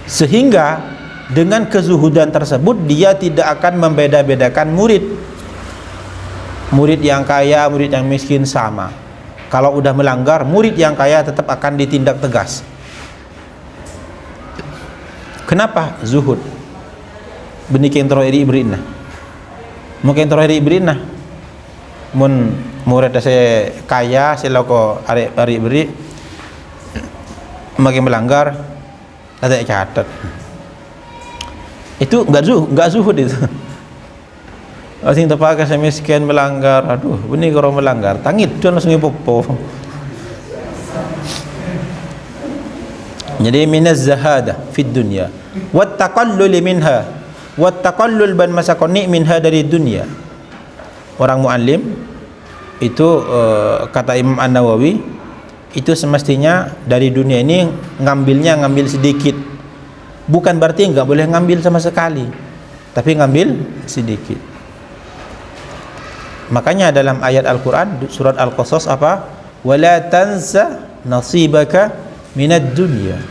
Sehingga dengan kezuhudan tersebut dia tidak akan membeda-bedakan murid. Murid yang kaya, murid yang miskin sama. Kalau udah melanggar, murid yang kaya tetap akan ditindak tegas. Kenapa? Zuhud. Benikin terakhir ibrinah. Mungkin terakhir ibrinah. Mun murid saya kaya, saya loko hari beri, makin melanggar, ada catat. Itu enggak zuhud itu. Asing terpakai saya miskin melanggar, aduh, ini kalau melanggar, tangit dia langsung ipopo. Jadi minaz zahadah fid dunya, wat taqallul minha, wat taqallul ban masakoni minha dari dunia. Orang muallim itu kata Imam An-Nawawi itu semestinya dari dunia ini ngambil sedikit. Bukan berarti enggak boleh ngambil sama sekali, tapi ngambil sedikit. Makanya dalam ayat Al-Quran surat Al-Qasas apa? Wala tansa nasibaka minad dunya.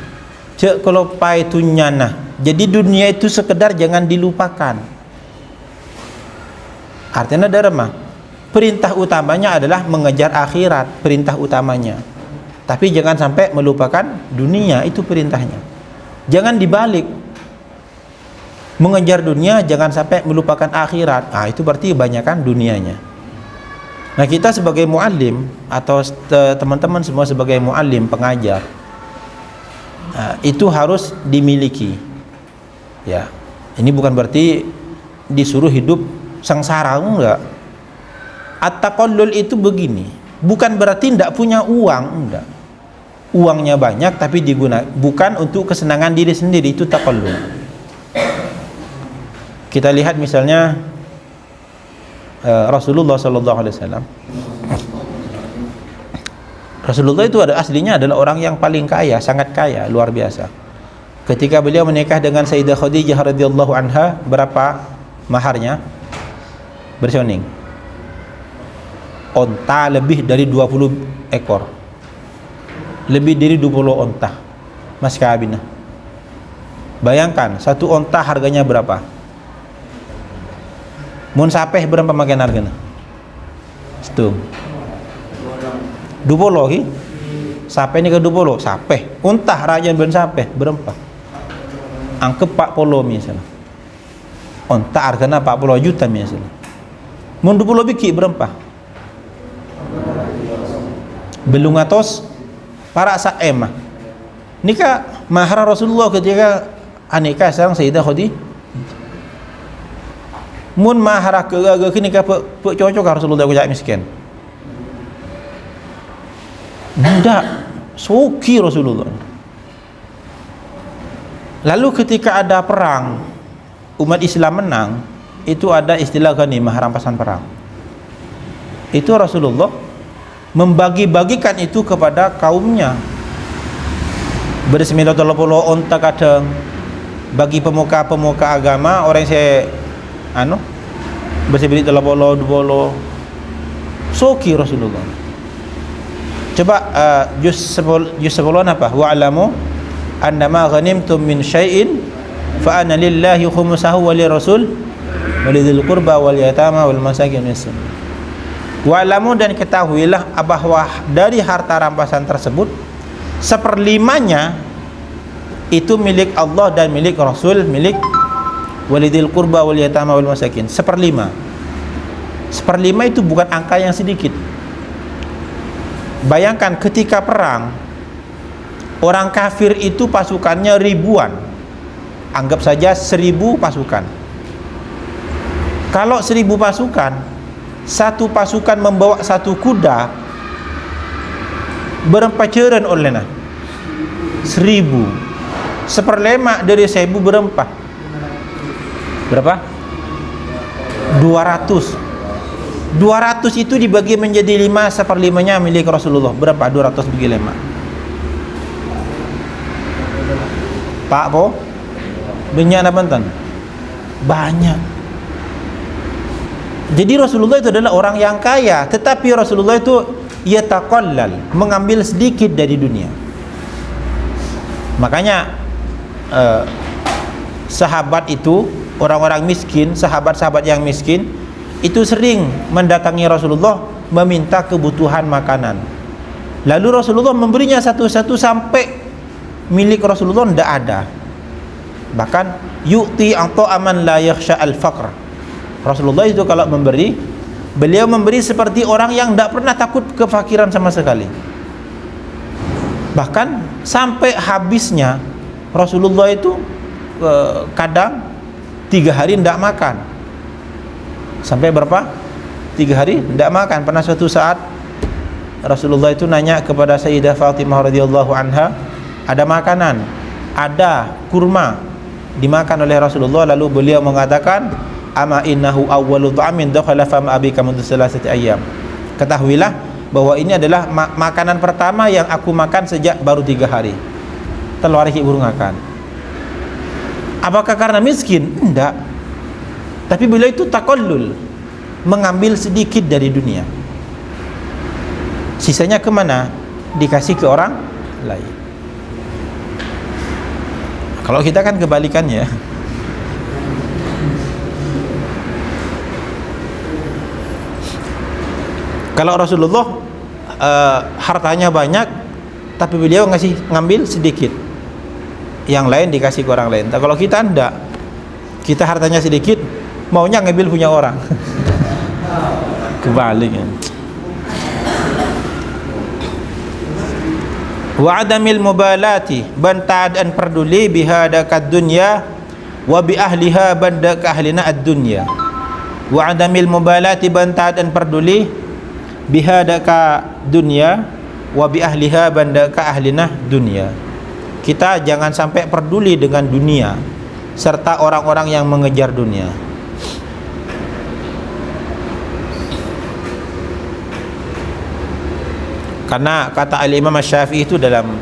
Cek kalau pai tunyana. Jadi dunia itu sekedar jangan dilupakan. Artinya dharma. Perintah utamanya adalah mengejar akhirat, perintah utamanya. Tapi jangan sampai melupakan dunia, itu perintahnya. Jangan dibalik. Mengejar dunia jangan sampai melupakan akhirat. Ah, itu berarti kebanyakan dunianya. Nah, kita sebagai muallim atau teman-teman semua sebagai muallim, pengajar, itu harus dimiliki. Ya. Ini bukan berarti disuruh hidup sengsara, enggak. At-taqallul itu begini, bukan berarti tidak punya uang, enggak. Uangnya banyak tapi digunakan bukan untuk kesenangan diri sendiri, itu taqallul. Kita lihat misalnya Rasulullah sallallahu alaihi wasallam. Rasulullah itu aslinya adalah orang yang paling kaya, sangat kaya, luar biasa. Ketika beliau menikah dengan Sayyidah Khadijah radhiyallahu anha, berapa maharnya? Bersoning. Onta lebih dari 20 ekor. Lebih dari 20 onta. Mas kawin. Bayangkan, satu onta harganya berapa? Mun sapeh berapa makan harganya? Setung. 20 ki? Sapeh ni ke 20? Sapeh. Untah raja ben sapeh berapa? Angkep 40 misalnya. Untah harganya 40 juta misalnya. Mun 20 biki berapa? Belum atos para saem. Nikah mahar Rasulullah ketika anikah sareng Sayyidah Khadijah. Mun mahar ke kini ka cocok Rasulullah ku jak miskin. Tidak, suki Rasulullah. Lalu ketika ada perang, umat Islam menang, itu ada istilah ghanimah, rampasan perang. Itu Rasulullah membagi-bagikan itu kepada kaumnya. Bersemilah 30 onta kadang bagi pemuka-pemuka agama, orang saya bersih-bersih 30 soki Rasulullah. Coba juz 10 apa? Wa'lamu annama ghanimtum min syai'in fa anna lillahi khumsahu wa lirrasul wa lidzil qurba wal yatama wal masakin miskin. Wa'lamu, dan ketahuilah bahwa dari harta rampasan tersebut seperlimanya itu milik Allah dan milik Rasul, milik walidil qurba wal yatama wal masakin. Seperlima itu bukan angka yang sedikit. Bayangkan ketika perang, orang kafir itu pasukannya ribuan. Anggap saja 1000 pasukan. Kalau 1000 pasukan, satu pasukan membawa satu kuda, berapa ceren olehna? 1000. Seperlima dari 1000 berapa? Berapa? 200 itu dibagi menjadi 5, seperlimanya milik Rasulullah. Berapa? 200 bagi 5. Pak po? Banyak apa enten? Banyak. Jadi Rasulullah itu adalah orang yang kaya, tetapi Rasulullah itu yataqallal, mengambil sedikit dari dunia. Makanya sahabat itu, orang-orang miskin, sahabat-sahabat yang miskin itu sering mendatangi Rasulullah meminta kebutuhan makanan. Lalu Rasulullah memberinya satu-satu sampai milik Rasulullah tidak ada. Bahkan yu'ti ata'aman la yakhsha al-faqr. Rasulullah itu kalau memberi, beliau memberi seperti orang yang tidak pernah takut kefakiran sama sekali. Bahkan sampai habisnya Rasulullah itu kadang 3 hari tidak makan. Sampai berapa? 3 hari tidak makan. Pernah suatu saat Rasulullah itu nanya kepada Sayyidah Fatimah radhiyallahu anha, ada makanan, ada kurma dimakan oleh Rasulullah, lalu beliau mengatakan, ama innahu awwalu ta'amin dakhala fama abika mundu salasati ayyam. Ketahuilah bahwa ini adalah makanan pertama yang aku makan sejak baru 3 hari. Telur ibu makan. Apakah karena miskin? Tidak. Tapi beliau itu taqallul, mengambil sedikit dari dunia. Sisanya kemana? Dikasih ke orang lain. Kalau kita kan kebalikannya. Kalau Rasulullah hartanya banyak, tapi beliau ngambil sedikit, yang lain dikasih ke orang lain. Tapi kalau kita enggak, kita hartanya sedikit, maunya ngambil punya orang. Kebaliknya. Wa adamil mubalati, banta'an peduli bihadakat dunya wa bi ahliha banda ka ahlina ad-dunya. Wa adamil mubalati, banta'an peduli bihadaka dunya wa bi ahliha banda ka ahlina dunya. Kita jangan sampai peduli dengan dunia serta orang-orang yang mengejar dunia. Karena kata Al-Imam Asy-Syafi'i itu dalam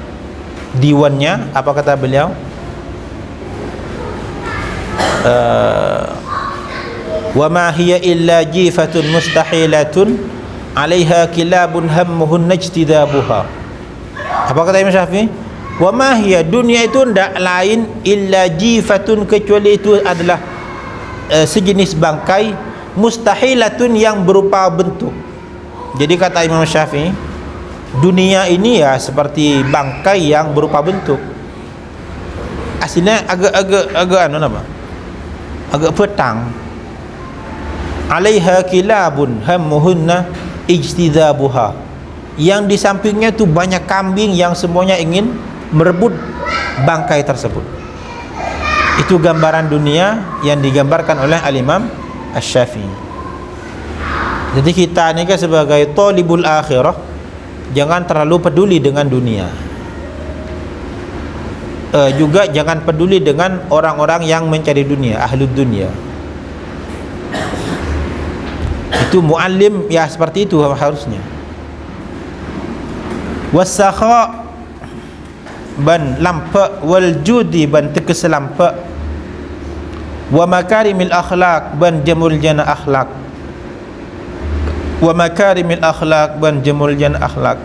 diwannya, apa kata beliau? Wa ma hiya illa jifatun mustahilatun 'alaiha kilabun hammuhun najtidabuha. Apa kata Imam Syafi'i? Wa ma hiya, dunia itu tidak lain illa jifatun, kecuali itu adalah sejenis bangkai, mustahilatun, yang berupa bentuk. Jadi kata Imam Syafi'i, dunia ini ya seperti bangkai yang berupa bentuk. Aslinya agak apa? Agak petang. 'Alaiha kilabun hammuhunna ijtidabuha. Yang di sampingnya itu banyak kambing yang semuanya ingin merebut bangkai tersebut. Itu gambaran dunia yang digambarkan oleh Al-Imam Asy-Syafi'i. Jadi kita ini kan sebagai thalibul akhirah, jangan terlalu peduli dengan dunia. Juga jangan peduli dengan orang-orang yang mencari dunia, ahlud dunia. Itu muallim ya seperti itu harusnya. Wasakha, ban lampak, wal judi, ban tekes lampak, wa makarimil akhlaq, ban jamul jana akhlaq, wa makarimil akhlaq, ban jamul jana akhlaq.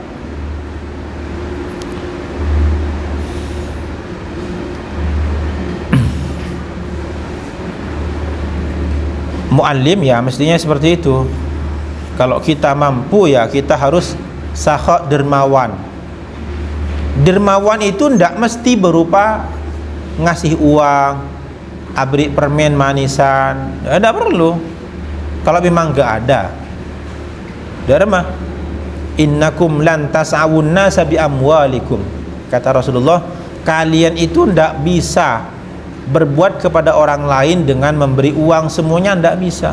Muallim ya mestinya seperti itu. Kalau kita mampu ya kita harus sakha, dermawan. Dermawan itu tidak mesti berupa ngasih uang, abri permen manisan, tidak perlu. Kalau memang enggak ada, derma. Innakum lan tas'awun nasa bi amwalikum, kata Rasulullah, kalian itu tidak bisa berbuat kepada orang lain dengan memberi uang semuanya, tidak bisa.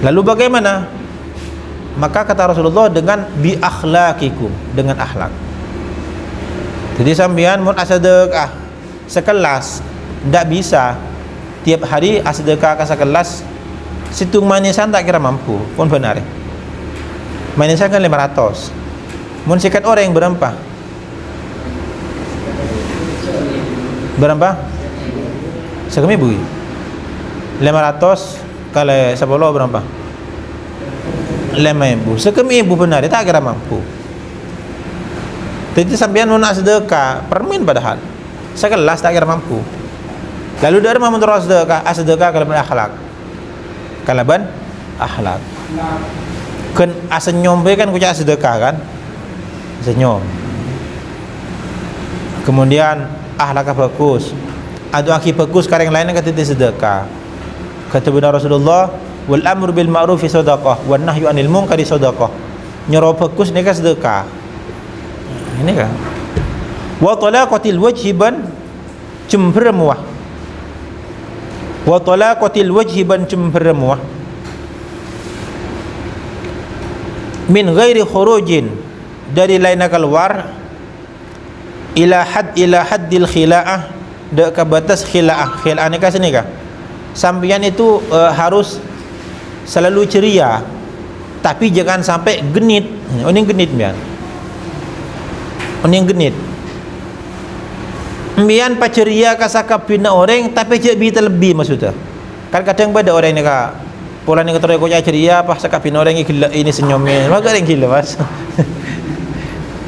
Lalu bagaimana? Maka kata Rasulullah, dengan bi akhlaqikum, dengan akhlak. Jadi sampean mun asedekah sekelas, tidak bisa tiap hari asedekah ke sekelas, situng manisan tak kira mampu, pun benar. Manisan kan 500. Mun sikat orang yang berapa? Berapa? Sekemi bu 500 kali 10 berapa? 5.000. Sekemi ibu benar, tak kira mampu. Jadi sampean nak sedekah permin padahal sekelas tak kira mampu. Lalu dari mana terus sedekah? Sedekah kalau berakhlak. kalaban akhlak. Kan senyum be kan kucak sedekah kan, senyum. Kemudian akhlak bagus, ada aki bagus sekarang lain kata sedekah. Kata benar Rasulullah, wal amru bil ma'rufi sadaqah wan nahyu anil munkari sadaqah. Nyuruh bagus ni kan sedekah. Ini kan. Wa talaqatil wajhi ban cembermuah. Wa talaqatil wajhi ban cembermuah. Min ghairi khurujin, dari lain keluar, ila haddil khila'ah, dek ke batas khila'ah. Khila'ah ni kan sini kah? Sampian itu harus selalu ceria, tapi jangan sampai genit. Oh ini genit mian. Oh ini genit. Mian paceria kasakap bina orang, tapi cek bi terlebih maksudnya. Kan kadang pada orang ni kah, pola ni kata orang ceria, pas sakap bina orang ini senyumin, maka orang gila mas.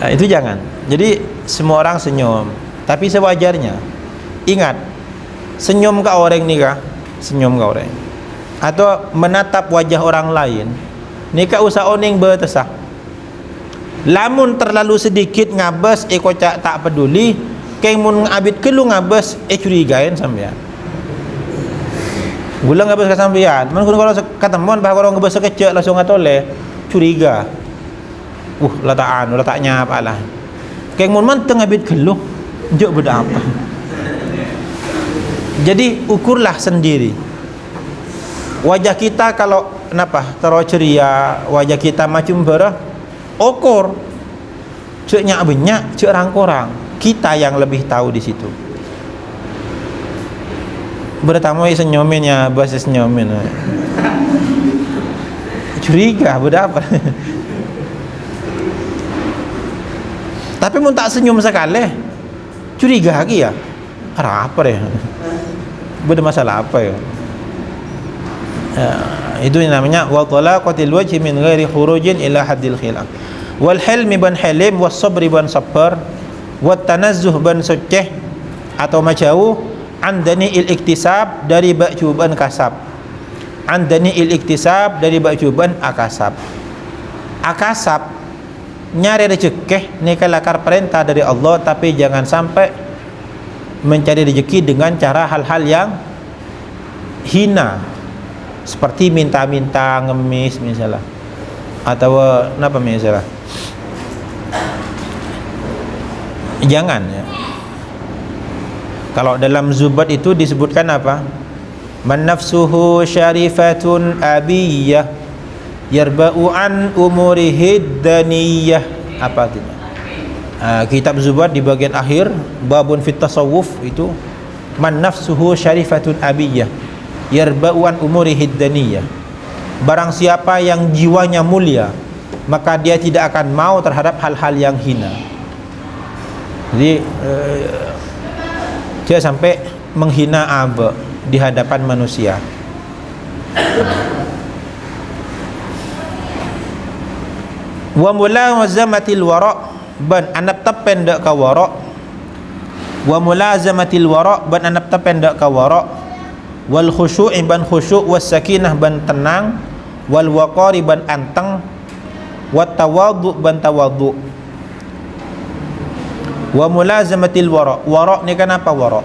Nah, itu jangan. Jadi semua orang senyum, tapi sewajarnya. Ingat, senyum ke orang ni kah? Senyum ke orang atau menatap wajah orang lain ni ka usah oning bertesah. Lamun terlalu sedikit ngabas kocak tak peduli, keng mun abid kelu ngabas curigain sampean. Gula ngabas ke sampean, man kalau ketemuan bah orang ngabas kecek langsung ngatole curiga. Letaknya apalah. Keng mun man teng abid kelu njuk beda apa. Jadi ukurlah sendiri. Wajah kita kalau kenapa terlalu ceria, wajah kita macam berah, ukur. Cek nyak banyak, cek rangkorang. Kita yang lebih tahu di situ. Bertamu senyumin ya, bahasa senyumin. Curiga, beda apa? Tapi mun tak senyum sekali, curiga lagi ya. Apa ya? Beda masalah apa ya? Itu yang namanya wa talaqatil wajhi min ghairi khurujin ila haddil khilaf. Wal hilmi ban halim, was sabri ban sabar, wat tanazzuh ban suceh atau majauh, andani il iktisab, dari ba'juban kasab. Andani il iktisab, dari ba'juban akasab. Akasab nyari rezeki ni kalakar perintah dari Allah, tapi jangan sampai mencari rezeki dengan cara hal-hal yang hina, seperti minta-minta, ngemis misalnya, atau apa misalnya. Jangan ya. Kalau dalam Zubat itu disebutkan apa? Man nafsuhu syarifatun abiyah yarba'u an umurihi daniyah. Apa itu? Kitab Zubat di bagian akhir babun fit tasawuf itu, man nafsuhu syarifatun abiyah yarba'u an umurihi daniyah. Barang siapa yang jiwanya mulia, maka dia tidak akan mau terhadap hal-hal yang hina. Jadi dia sampai menghina aba di hadapan manusia. Wa mulazamatil wara' ban anap tapen dak ka wara'. Wa mulazamatil wara' ban anap tapen dak ka wara'. Wal khusyu'i ban khusyuk, was sakinah ban tenang, wal waqari ban anteng, wat tawadhu ban tawadhu. Wa mulazamatil wara'. Wara' ni kan apa wara'?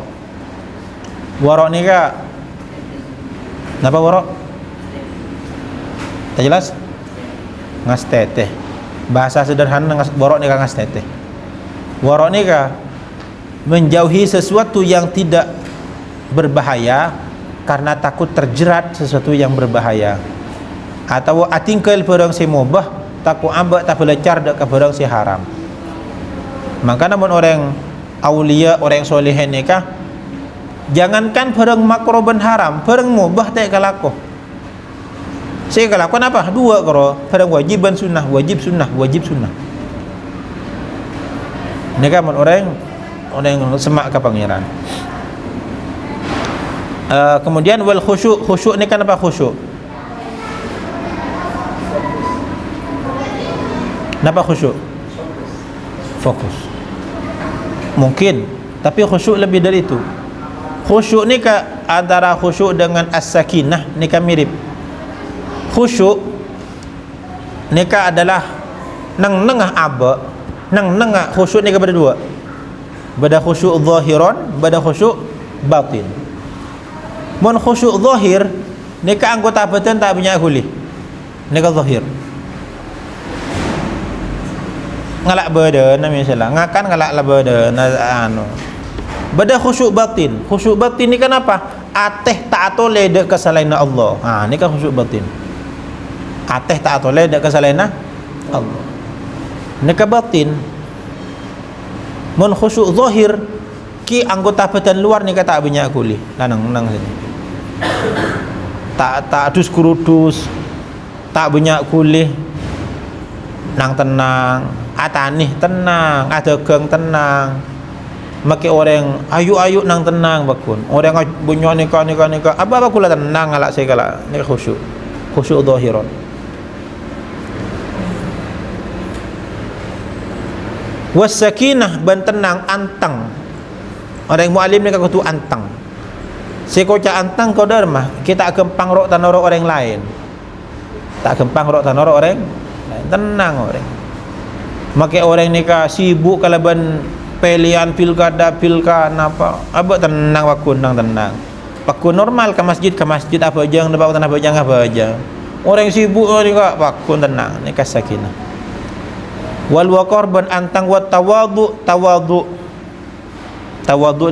Wara' ni ka napa wara'? Tak jelas? Ngas teteh. Bahasa sederhana wara' ni ka ngas teteh. Wara' ni ka menjauhi sesuatu yang tidak berbahaya karena takut terjerat sesuatu yang berbahaya, atau atingkel perang si mubah takut ambak tak belajar dak ke perang si haram. Maka namun orang aulia, orang soleh ni kah, jangankan perang makruh ben haram, perang mubah tak kalaku. Saya kalakuan apa? Dua karo, perang wajib dan sunnah, wajib sunnah, wajib sunnah. Ni kan orang semak ke pangeran. Kemudian wal khusyuk. Khusyuk ni kan apa khusyuk? Kenapa khusyuk? Fokus. Mungkin, tapi khusyuk lebih dari itu. Khusyuk ni ke antara khusyuk dengan as-sakinah ni kan mirip. khusyuk nika adalah nang nengah aba, nang nengah khusyuk nika beda dua. Beda khusyuk zahiran, beda khusyuk batin. Mun khusyuk zahir nika anggota badan tak punya kuli. Nika zahir. Ngalak badan misalnya, ngakan ngalak la badan anu. Beda khusyuk batin. Khusyuk batin ni kan apa? Ateh tak atole dek kesalahan Allah. Ha ni kan khusyuk batin. Ateh tak atole dek kesalahan Allah. Ni kan batin. Mun khusyuk zahir ki anggota badan luar ni kata banyak kuli. Lanang nang sini. Tak adus kurudus. Tak banyak kuli. Nang tenang, atanih tenang, ada geng tenang. Maki orang ayu-ayu nang tenang bakun. Orang bunyo nika apa kula tenang alak saya kala ni khusyuk. Khusyuk zahiran. Wasakinah ban tenang antang. Orang mualim ni kata tu antang. Sekoca antang kau dermah kita gempang rok tan orang lain. Tak gempang rok tan orang lain. Tenang orang. Maki orang nika sibuk kalaban pilihan pilkada apa tenang wakun nang tenang wakun normal ke masjid apa aja yang dapat tanah bajang apa aja orang sibuk juga wakun tenang ni kasakinah wal waqar ban antang wat tawadhu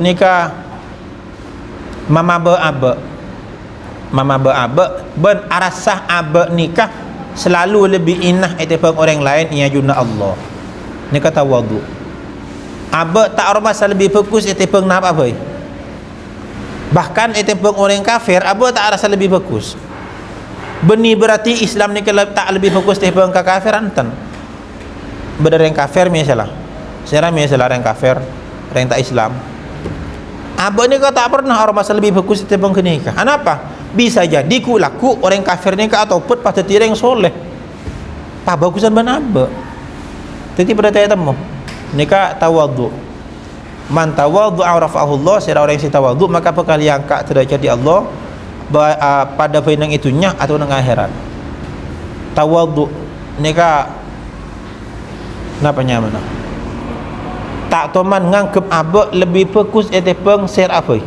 nikah mama ba ban arasah aba nikah selalu lebih inah etepang orang lain ia juna Allah nikah tawadhu. Aba tak orang masa lebih fokus etepeng nak apa? Bahkan etepeng orang kafir aba tak rasa lebih fokus. Beni berarti Islam ni kalau tak lebih fokus etepeng kekafiran tan. Beda yang kafir misalnya. Sekarang misalnya orang kafir, orang tak Islam. Aba ni kau tak pernah orang masa lebih fokus etepeng kenikah. Kenapa? Bisa jadi ku laku orang kafir ni ke atau put pada tireng soleh. Pak bagusan ban aba. Jadi pada tanya temu. Nika tawadhu. Man tawadhu rafa'ahu Allah, siapa orang yang tawadhu maka bakal diangkat derajat di Allah pada penang itunya atau nang akhirat. Tawadhu nika napa nyamana? Tak toman ngangkep aba lebih fokus etepeng ser apa?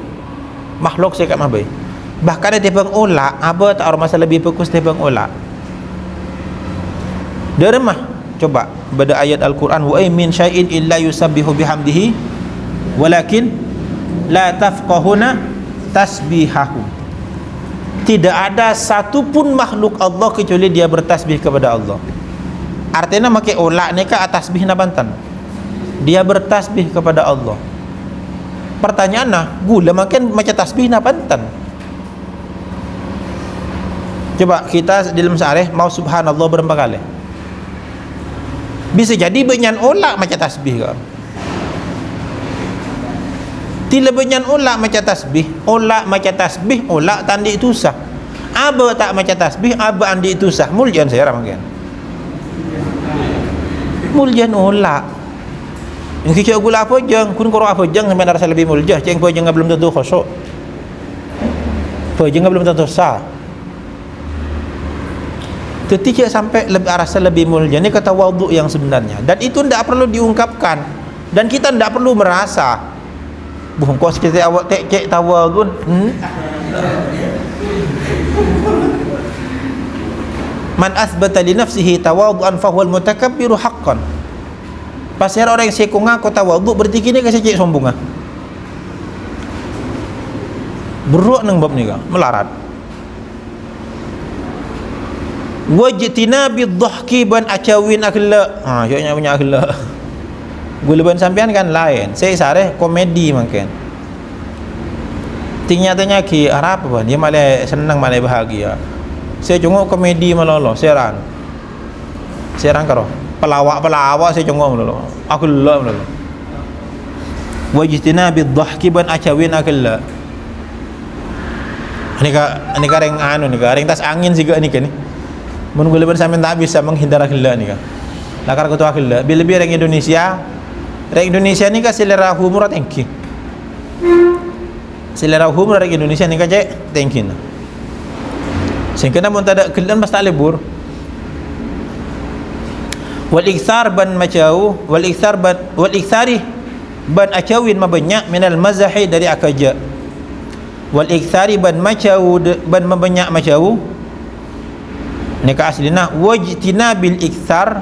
Makhluk sekat mabai. Bahkan etepeng ula aba tak orang masa lebih fokus etepeng ula. Dermah coba pada ayat Al-Quran wa min syai'in illa yusabbihu bihamdihi walakin la tafqahuna tasbihahum. Tidak ada satu pun makhluk Allah kecuali dia bertasbih kepada Allah. Artinya make ulak ni ka tasbih na bantan. Dia bertasbih kepada Allah. Pertanyaannya, gula makin macam tasbih na bantan. Coba kita dalam sehari mau subhanallah berapa kali? Bisa jadi benyan ulak macam tasbih ke? Tila benyan ulak macam tasbih, ulak tandi itu sah. Aba tak macam tasbih, aba andi itu sah. Muljan saya ramangkan. Muljan ulak. Yang kicau gula apa jang, kun koro apa jang sampai rasa lebih muljah. Ceng apa jang belum tentu khusyuk. Apa jang belum tentu sah. Ketika sampai rasa lebih mulia ini kata tawadhu yang sebenarnya, dan itu tidak perlu diungkapkan dan kita tidak perlu merasa bukan kau sekali awak cek tawadhu man athbata li nafsihi tawadhuan fa huwal mutakabbiru haqqan. Pasal orang yang seku ngaku tawadhu berarti kini kasi cek sombong ah beruk nang bab ni ka melarat. Wajtina bidhahki ban acawin akhlak. Ha jawabnya punya akhlak. Gulaban sampean kan lain. Saya sare komedi mungkin. Nyatanya ki Arab apa dia malah senang malah bahagia. Saya cungok komedi malolo seran. Seran karo. Pelawak saya cungok malolo. Akhlak malolo. Wajtina bidhahki ban acawin akhlak. Ini ka reng anu ni ka reng tas angin siga ni kan ni. Mun gulaban sampean tak bisa menghindar akhlak ni ka. Lakar ko to akhlak. Bila-bila orang Indonesia ni ka selera humor tinggi. Selera humor orang Indonesia ni ka cek tinggi. sehingga namun tak ada kelan mas tak lebur. Wal iktsar ban macau wal iktsari ban acawin mabanyak minal mazahi dari akaja. Wal iktsari ban macau ban mabanyak macau ni ka aslina wajtina bil iktsar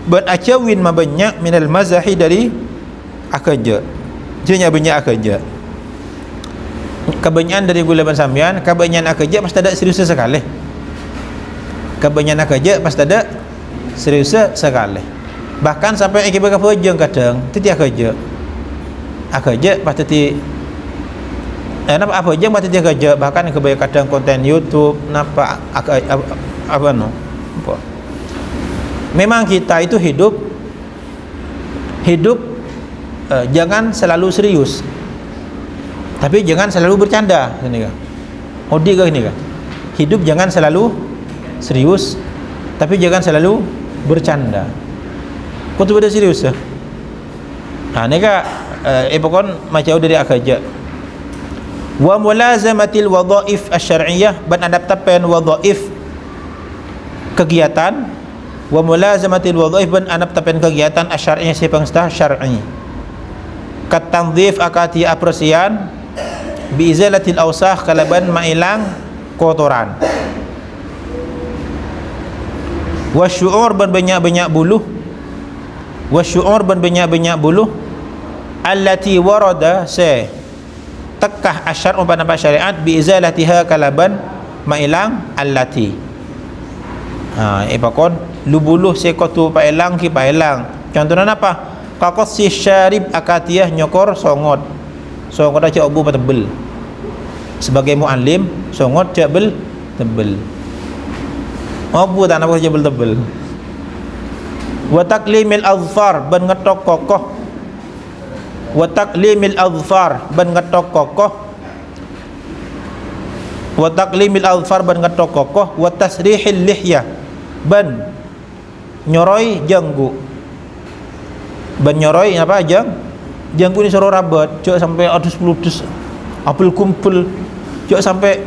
ban acawin mabanyak minal mazahi dari akaja. Jenya banyak akaja. Kebanyakan dari gula ban sambian, kebanyakan akaja pasti ada serius sekali. Kebanyakan akaja pasti ada serius sekali. Bahkan sampai akibat kepojong kadang titik akaja pasti ti apa aja pasti dia akaja. Bahkan kebanyakan kadang konten YouTube napa apa no. Memang kita itu hidup jangan selalu serius. Tapi jangan selalu bercanda, ini kan. Odi ke ini kan. Hidup jangan selalu serius, tapi jangan selalu bercanda. Kau tu beda serius ya. Nah, ni kan pokon macam dari akaja. Wa mulazamatil wadhaif asy-syar'iyyah ban adaptapen wadhaif kegiatan. Wa mulazamatil wadhaif ban adaptapen kegiatan asy-syar'iyyah sepangsta syar'i. Kat tanzif akati apresian bi izalatil awsakh kalaban mailang kotoran. Wasyu'ur ban banyak-banyak buluh. Wasyu'ur ban banyak-banyak buluh allati warada se tekah asyar umpana syariat bi izalatiha kalaban mailang allati. Pakon lu buluh se kotu pailang ki pailang. Contohnya apa? Kakos si syarib akatiyah nyokor songot. Songot aja obu tebel. Sebagai muallim songot jabel tebel. Obu tak nak jabel tebel. Wa taklimil azfar ban ngetok kokoh. Wa taklimil azfar ban ngetok kokoh. Wa taklimil azfar ban ngetok kokoh. Wa tasrihil lihyah ban nyoroi janggu. Ban nyoroi apa janggu ni suruh rabat cok sampai adus peludus apel kumpul cok sampai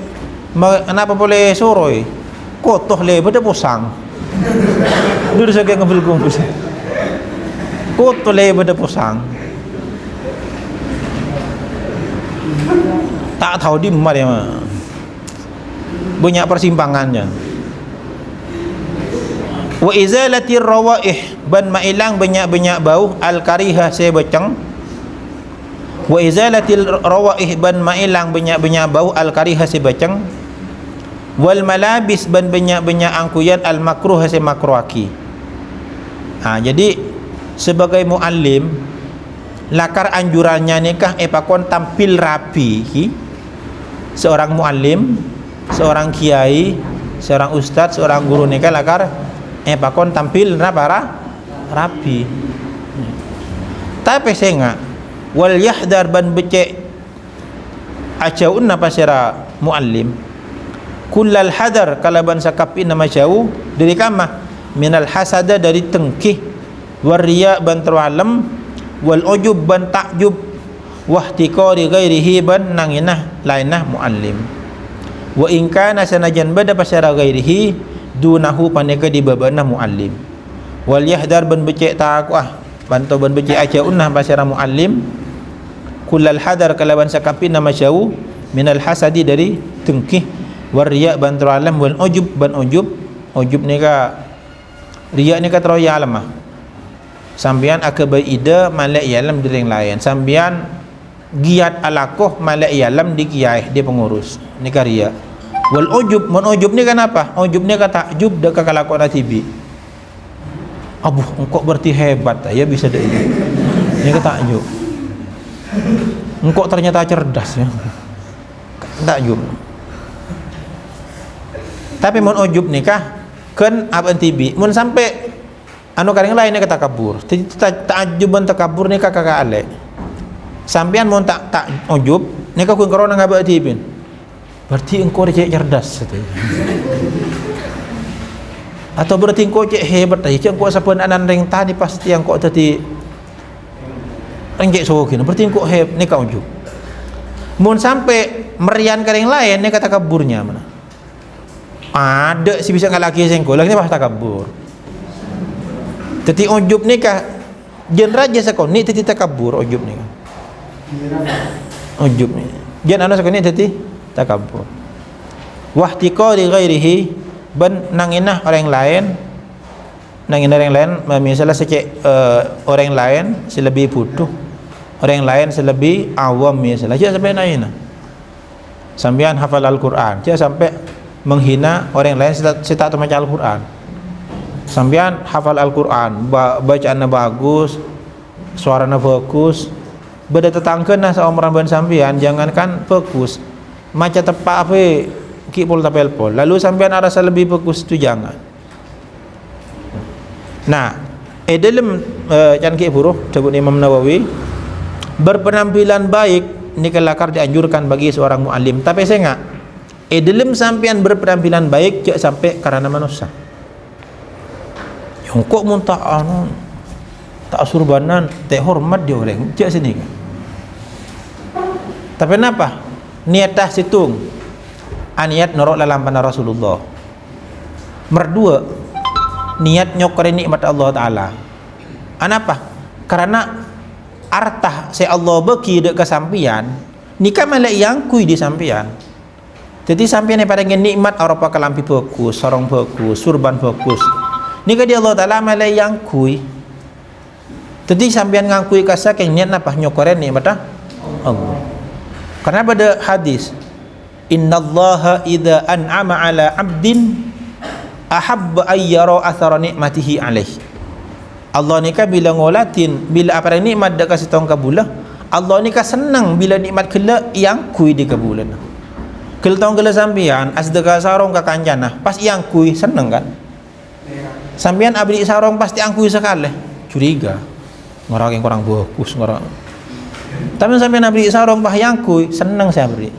kenapa boleh soroi kotoh le pada posang dulu saya ngambil kumpul kotoh le pada posang tak tahu di mana ya banyak persimpangannya. Wa izalatir rawaih ban mailang banyak-banyak bau al-karihah saya beceng. Wa izalatil rawaih ban mailang banyak-banyak bau al-karihah saya beceng. Wal malabis ban banyak-banyak angkuyan al-makruh saya makruhaki. Jadi sebagai muallim lakar anjurannya nikah pakon tampil rapi. Seorang muallim, seorang kiai, seorang ustadz, seorang guru nikah lakar pakon tampil rapi. Tapi saya enggak wal yahdar ban becek acaun apa syara muallim kullal hadar kalaban sakapin nama jauh dari kama minal hasada dari tengkih war riya ban terwalam wal ujub ban takjub wahtiqari ghairihi ban nanginah lainah muallim wa in kana sanajan bada pasyara ghairihi dunahu paneka di babana muallim wal yahdar ban becek taqwa bantu ban becek aja unnah pasyara muallim kullal hadar kalaban sakapin nama jauh minal hasadi dari tengkih war riya ban teralam wal ujub ban ujub ni ka riya ni ka teroya alam sambian akabai ida malak yalam di yang lain sambian giat alakoh malak yalam di kiai di pengurus ni ka riya. Wal ujub mon ujub ni kan apa? Ujub ni ka takjub dak kalakon tibi. Abuh engkau berarti hebat ya bisa dak ini. Ni ka takjub. Engkau ternyata cerdas ya. Takjub. Tapi mon ujub ni kah kan apa tibi. Mon sampai anu karing lain ni ka takabur. Takjuban takabur ni ka kakak alek. Sampean mon tak ujub ni ka kun korona ngaba tibin. Berarti engkau cek cerdas atau berarti engkau cek hebat aja engkau sapuan anan ring tadi pasti engkau tadi engkau sokin berarti engkau hebat ni kau ujub mun sampai merian karing lain ni kata kaburnya mana Ada si bisa ngalaki sengko lagi ni pas takabur. Teti ujub ni kah jen raja sakon ni teti takabur ujub ni. Ujub ni. Jen ana sakon ni teti takabur. Wahtiqari ghairihi ben nanginah orang lain. Nanginah orang lain misalnya secek orang lain selebih butuh. Orang lain selebih awam misalnya. Jangan sampai nanginah. Sambian hafal Al-Quran. Jangan sampai menghina orang lain sita tu macam Al-Quran. Sambian hafal Al-Quran, bacaannya bagus, suaranya bagus. Beda tetangkan lah seorang ben sambian, jangankan bagus. Macam tepat apa kipul tapelpol. Lalu sambian rasa lebih bagus tu jangan. Nah, dalam canggih buruh sebut Imam Nawawi, berpenampilan baik ni kelakar dianjurkan bagi seorang muallim. Tapi saya enggak dalam sampian berpenampilan baik jak sampai karena manusia. Yang kok muntah anu tak surbanan, tak hormat dia orang. Jak sini. Tapi kenapa? Niat dah situng. Niat norok dalam pandang Rasulullah. Merdua, niat nyokore nikmat Allah Taala. Kenapa? Karena artah si Allah bagi dek kesampian, nikah malah yang kui di sampian. Jadi sampian yang pada nikmat Eropa kelampi bagus, sarong bagus, surban bagus. Nikah di Allah Taala malah yang kui. Jadi sampian ngangkui kasak yang niat apa nyokoren nikmat Allah. Karena pada hadis, innallaha idza an'ama ala 'abdin ahabba ayyara athara nikmatihi alaih. Allah ni kan bila ngolatin, bila apa nikmat dak kasih tong kabulah, Allah ni kan senang bila nikmat kela yang kui di kabulan. Kel tong kela sampian asdaka sarong ka kancana, pas yang kui senang kan. Sampian abdi sarong pasti angkui sekali. Curiga. Ngorang yang kurang bagus ngorang. Tapi sampian abdi sarong pas yang kui senang saya beri.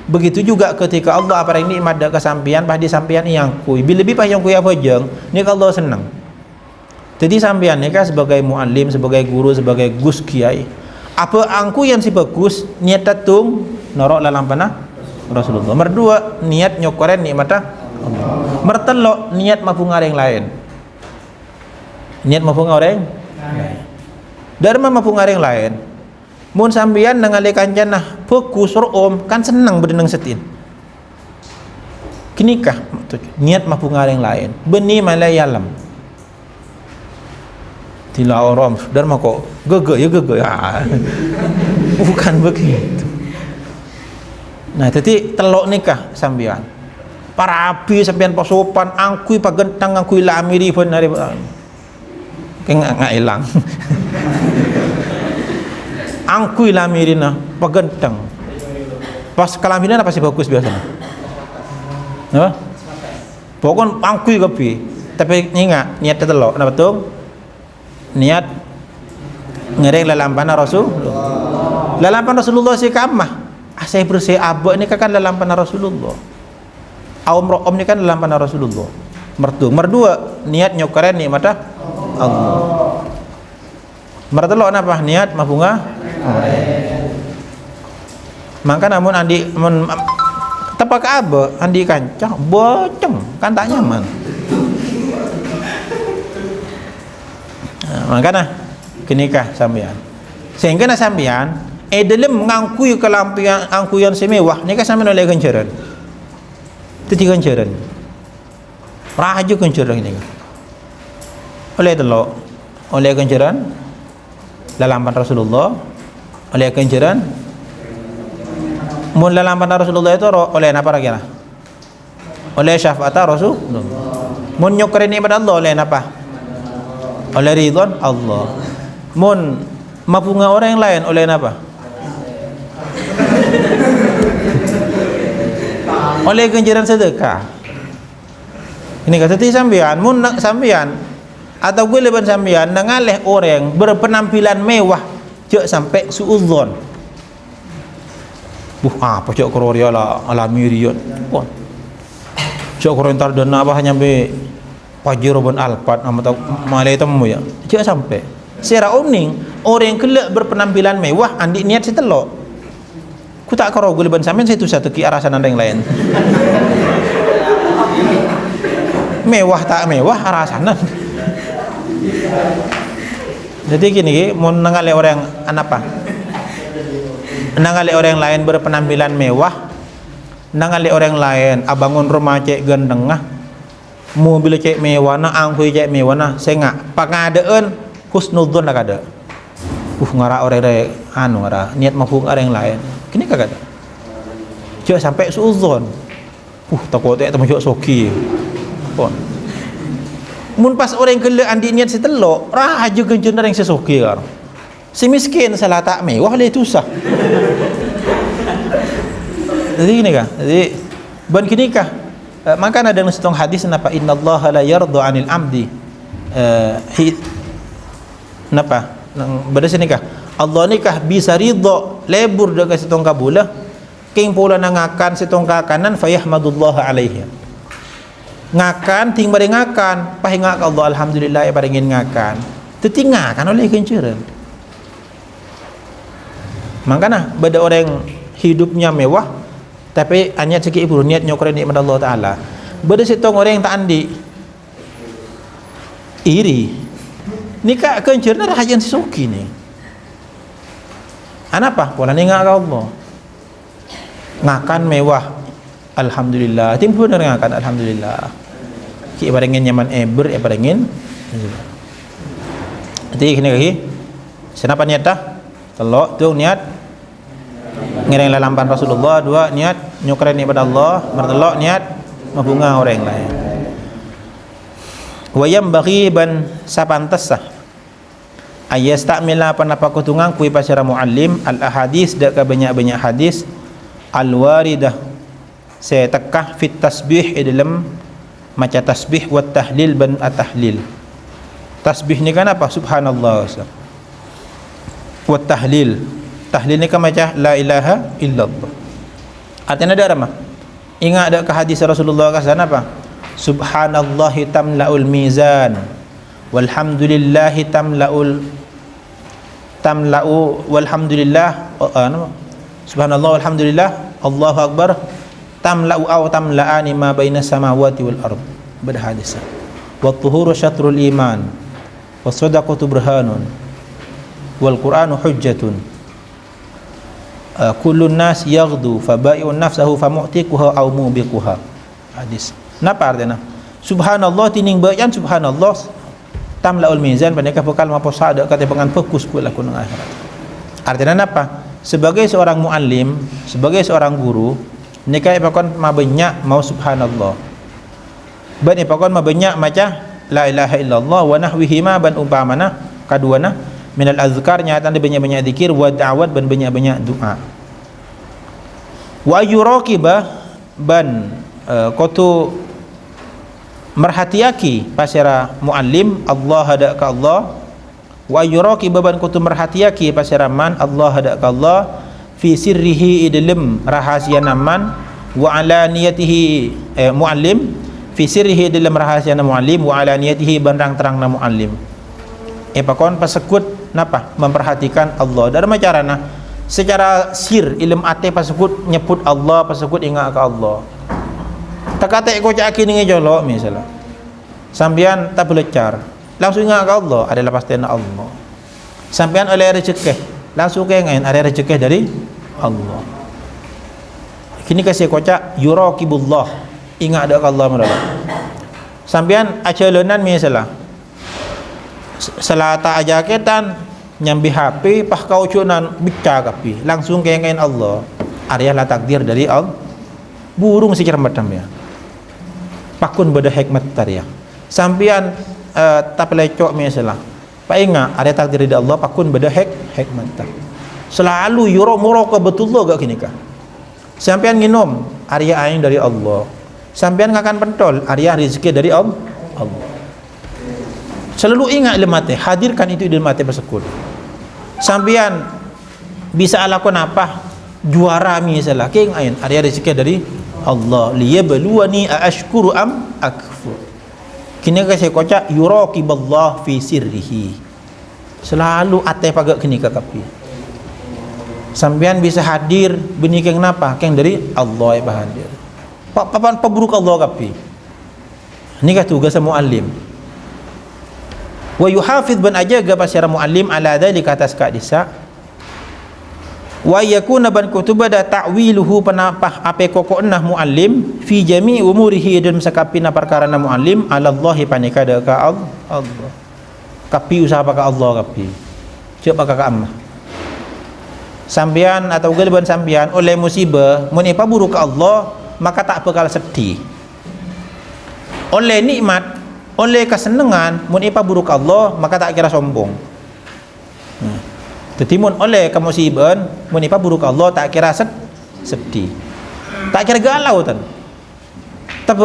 Begitu juga ketika Allah apa nikmat dak kesampian pas di sampian yang kui. Bila lebih pas yang kui apa jeng, ni Allah senang. Jadi sampean ni kan sebagai muallim, sebagai guru, sebagai gus kiai, apa angku yang si bagus niat tatung norok dalam panah Rasulullah. Merdua niat nyokoren nikmat Allah. Mertelok niat mampu ngareng lain. Niat mampu ngareng lain. Dharma mampu ngareng lain. Mun sampean nangale kancanah bagus om kan senang berenang setin. Kinikah niat mampu ngareng lain. Beni malayalam. Tila orang dharma kok gege ya. Bukan begitu. Nah, jadi telok nikah sambian. Para api sambian pasopan angkui pagentang angkui lamiri pun hari enggak hilang. Angkui lamirina pagentang. Pas kalaminan apa sih bagus biasanya? Apa? Pokon angkui kopi. Tapi ingat niat telok, kenapa betul? Niat ngereng lalampana Rasulullah. Lalampana Rasulullah si kamah. Saya bersih abak ini kan lalampana Rasulullah. Om ni kan lalampana Rasulullah. Merdua niat nyokoren nikmat Allah. Mertelok napa niat mabunga. Maka namun andi tepak abak andi kancah boceng kan tak nyaman. Makanya kenikah sambian sehingga na sambian dalam mengangkui kelampian angkuyan semewah nikah sambian oleh kencaran itu kencaran raju kencaran ini oleh telok oleh kencaran lalampan Rasulullah oleh kencaran mun lalampan Rasulullah itu oleh apa lagi lah oleh syafaat Rasulullah mun nyokerin ibadah Allah oleh apa oleh ridwan Allah. Mun mapunga orang yang lain oleh apa? Oleh ganjaran sedekah. Ini kata ti sambian, mun sambian atau gue leban sambian nangaleh orang berpenampilan mewah cek sampai suudzon. Apa cek kroria lah alamirion. Cek kroentar dana apa hanya be Pajero bin Alpat atau malai temu ya. Cak sampai. Secara umning orang yang kelak berpenampilan mewah andi niat si telok. Ku tak karo gule ban sampean saya tu satu ki arasan anda yang lain. Mewah tak mewah rasanya. Jadi gini, mau nangali orang apa? Nangali orang lain berpenampilan mewah, nangali orang lain abangun rumah cek gendengah, mobil cek mewah, na angkui cek mewah, na sengak pangadaan husnudzon lah kada. Ngara orang anu ngara niat mafhum orang lain. Kini kagak ada. Cek sampai suudzon. Takutnya teman cek soki. Pon. Mun pas orang kele andi niat setelok, raja genjena yang sesoki kar. Si miskin salah tak mewah le susah. Jadi gini kah? Jadi ban kini kah? Maka ada dalam setong hadis napa innallaha la yardu 'anil 'abdi. Napa? Nang pada sini kah? Allah ni kah bisa ridha lebur dekat setong kabulah. King pula nangakan setong kanan fayahmadullah alaihi. Ngakan ting bare ngakan pahingak Allah alhamdulillah ya bare ngakan tetingakan oleh kenceran makana beda orang hidupnya mewah tapi hanya sikit ibu niat nyokre nikmat Allah taala beda sitong orang yang tak andi iri nikah kenceran rahajan sisuki ni anapa pola ningak Allah ngakan mewah alhamdulillah tim pun ngakan alhamdulillah ki barengin nyaman eber barengin jadi kini lagi kenapa niat dah telok tu niat ngereng lalampan Rasulullah dua niat nyukran ibadah Allah mertelok niat membunga orang lain wayam bagi ban sapantas sah ayas takmila panapa kutungang kui pasara muallim al ahadis dak banyak-banyak hadis al waridah saya tekah fit tasbih dalam maca tasbih wa tahlil ban at-tahlil. Tasbih ni kan apa? Subhanallah. Wa tahlil. Tahlil ni kan maca la ilaha illallah. Artinya ada apa? Ingat ada ke hadis Rasulullah kasan apa? Subhanallahi tamlaul mizan walhamdulillahi tamlau walhamdulillah subhanallah walhamdulillah Allahu akbar tamla'u aw tamla'ani ma baina samawati wal ard berhadis wa tuhuru syatrul iman wa sadaqatu burhanun wal qur'anu hujjatun kullun nas yaghdu fa bai'un nafsahu fa mu'tiquha aw mubiquha hadis napa artinya subhanallah tining bayan subhanallah tamla'ul mizan paneka bekal mapo sada kata pengan fokus ku laku nang akhirat artinya apa sebagai seorang muallim sebagai seorang guru nikah ipakon mabanyak mau subhanallah ban ipakon mabanyak maca la ilaha illallah wa nahwihi ma ban umpamana kaduana minal azkar nyata ada banyak-banyak zikir wa da'wat ban banyak-banyak doa wa yuraqiba ban kotu merhatiaki pasara muallim Allah ada ka Allah wa yuraqiba ban kotu merhatiaki pasara man Allah ada ka Allah fi sirrihi dalam rahasia naman wa alaniyatihi muallim fi sirrihi dalam rahasia muallim wa alaniyatihi bandang terang na muallim pakon pasekut napa memperhatikan Allah dari macarana secara sir ilmu ate pasekut nyebut Allah pasekut ingat ke Allah tak kata ko caki ni ngejolok misalnya sampean tak belajar langsung ingat ke Allah adalah pasti Allah sampean oleh rezeki langsung ke ngain ada rezeki dari Allah kini kasih kocak yuraqibullah ingat ada Allah mereka sampean acalonan misalnya selata ajaketan nyambi HP pah kaucunan bica kapi langsung ke ngain Allah adalah takdir dari Allah burung si cermat ya pakun beda hikmat tariah sampean tak lecok misalnya Pak ingat ada takdir dari Allah pakun beda hikmat selalu yurok betul lo gak kini kah sampean minum arya aing dari Allah sampean ngakan pentol arya rezeki dari Allah selalu ingat ilmu mati hadirkan itu ilmu mati bersekut sampean bisa alakon apa juara misalnya king ain arya rezeki dari Allah liyabluwani aashkuru am akfur kini saya kocak yuraqiballah fi sirrihi selalu ate pagak kini kakapi sampean bisa hadir benih keng napa keng dari Allah ya hadir papan paburuk Allah kapi Ini kan tugas muallim. Wa yuhafidh ban ajaga pasira muallim ala dzalika atas kadisa. Wa yakuna ban kutubada ta'wiluhu panapah ape kokokna muallim fi jami' umurihi dalam sakapina perkara na muallim ala Allah panika ka Allah. Kapi usaha ka Allah kapi. Coba ka amma. Sambian atau galiban sambian oleh musibah mun ipa buruk ke Allah maka tak bakal sedih. Oleh nikmat, oleh kesenangan mun ipa buruk Allah maka tak kira sombong. Tetimun oleh kemusiban mun ipa buruk Allah tak kira sedih. Tak kira galau tan. Tapi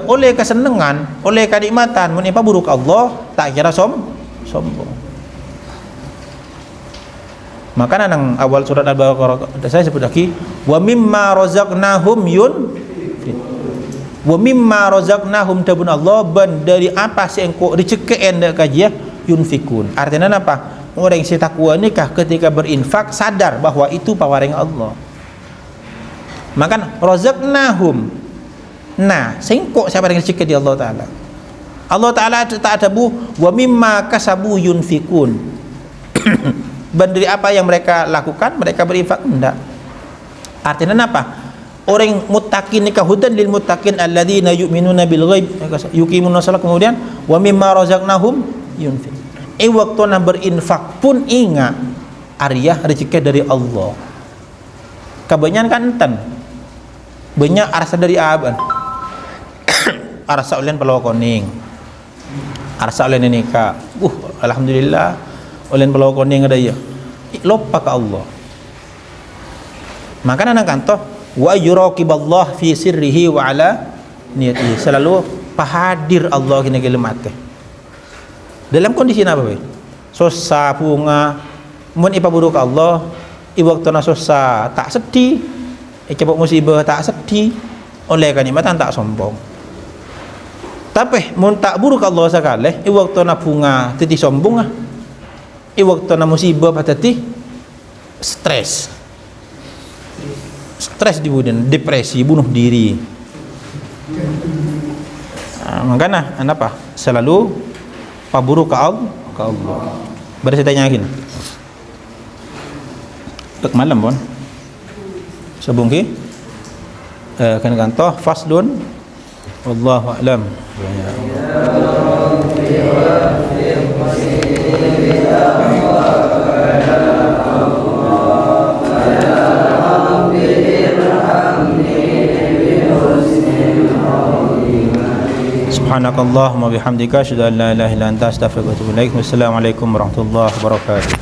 oleh kesenangan, oleh kenikmatan mun ipa buruk Allah tak kira sombong. Maka nang awal surat Al-Baqarah saya sebut lagi wa mimma razaqnahum wa mimma razaqnahum tabun Allah ban dari apa sih engkau rezeki anda kajian yunfikun. Artinya apa? Orang yang takwa nikah ketika berinfak sadar bahwa itu pawaring Allah. Maka razaqnahum. Nah, sengkok siapa yang rezeki di Allah Taala. Allah Taala tak ada bu wa mimma kasabu yunfikun. Dan dari apa yang mereka lakukan mereka berinfak enggak. Artinya apa? Orang muttaqin nikah hudan lil muttaqin alladzina yu'minuna bil ghaib yuqimuna shalah, kemudian wa mimma razaqnahum yunfiq. Waktu na berinfak pun ingat arya rezeki dari Allah. Kebanyakan kan enten. Banyak arsa dari aban. Arsa ulen pelawa koning. Arsa ulen nikah. Alhamdulillah ulen pelawa koning ada ya. Lupa ke Allah. Maka anak kanto wa yuraqiballah fi sirrihi wa ala niyatihi, selalu pahadir Allah kena gelemate dalam kondisi apa be susah bunga mun ipa buruk Allah i waktu na susah tak sedih coba musibah tak sedih oleh kenikmatan tak sombong. Tapi mun tak buruk Allah sekali i waktu na bunga titi sombong i waktu na musibah patati stres dibunuh, depresi, bunuh diri. Makanya apa? Selalu paburu ke Allah. Baru saya tanyakin. Tek malam pun. Sebelum ki kan kantoh faslun wallahu a'lam. Subhanakallahumma bihamdika asyhadu an la ilaha illa anta astaghfiruka wa atubu ilaik. Wassalamualaikum warahmatullahi wabarakatuh.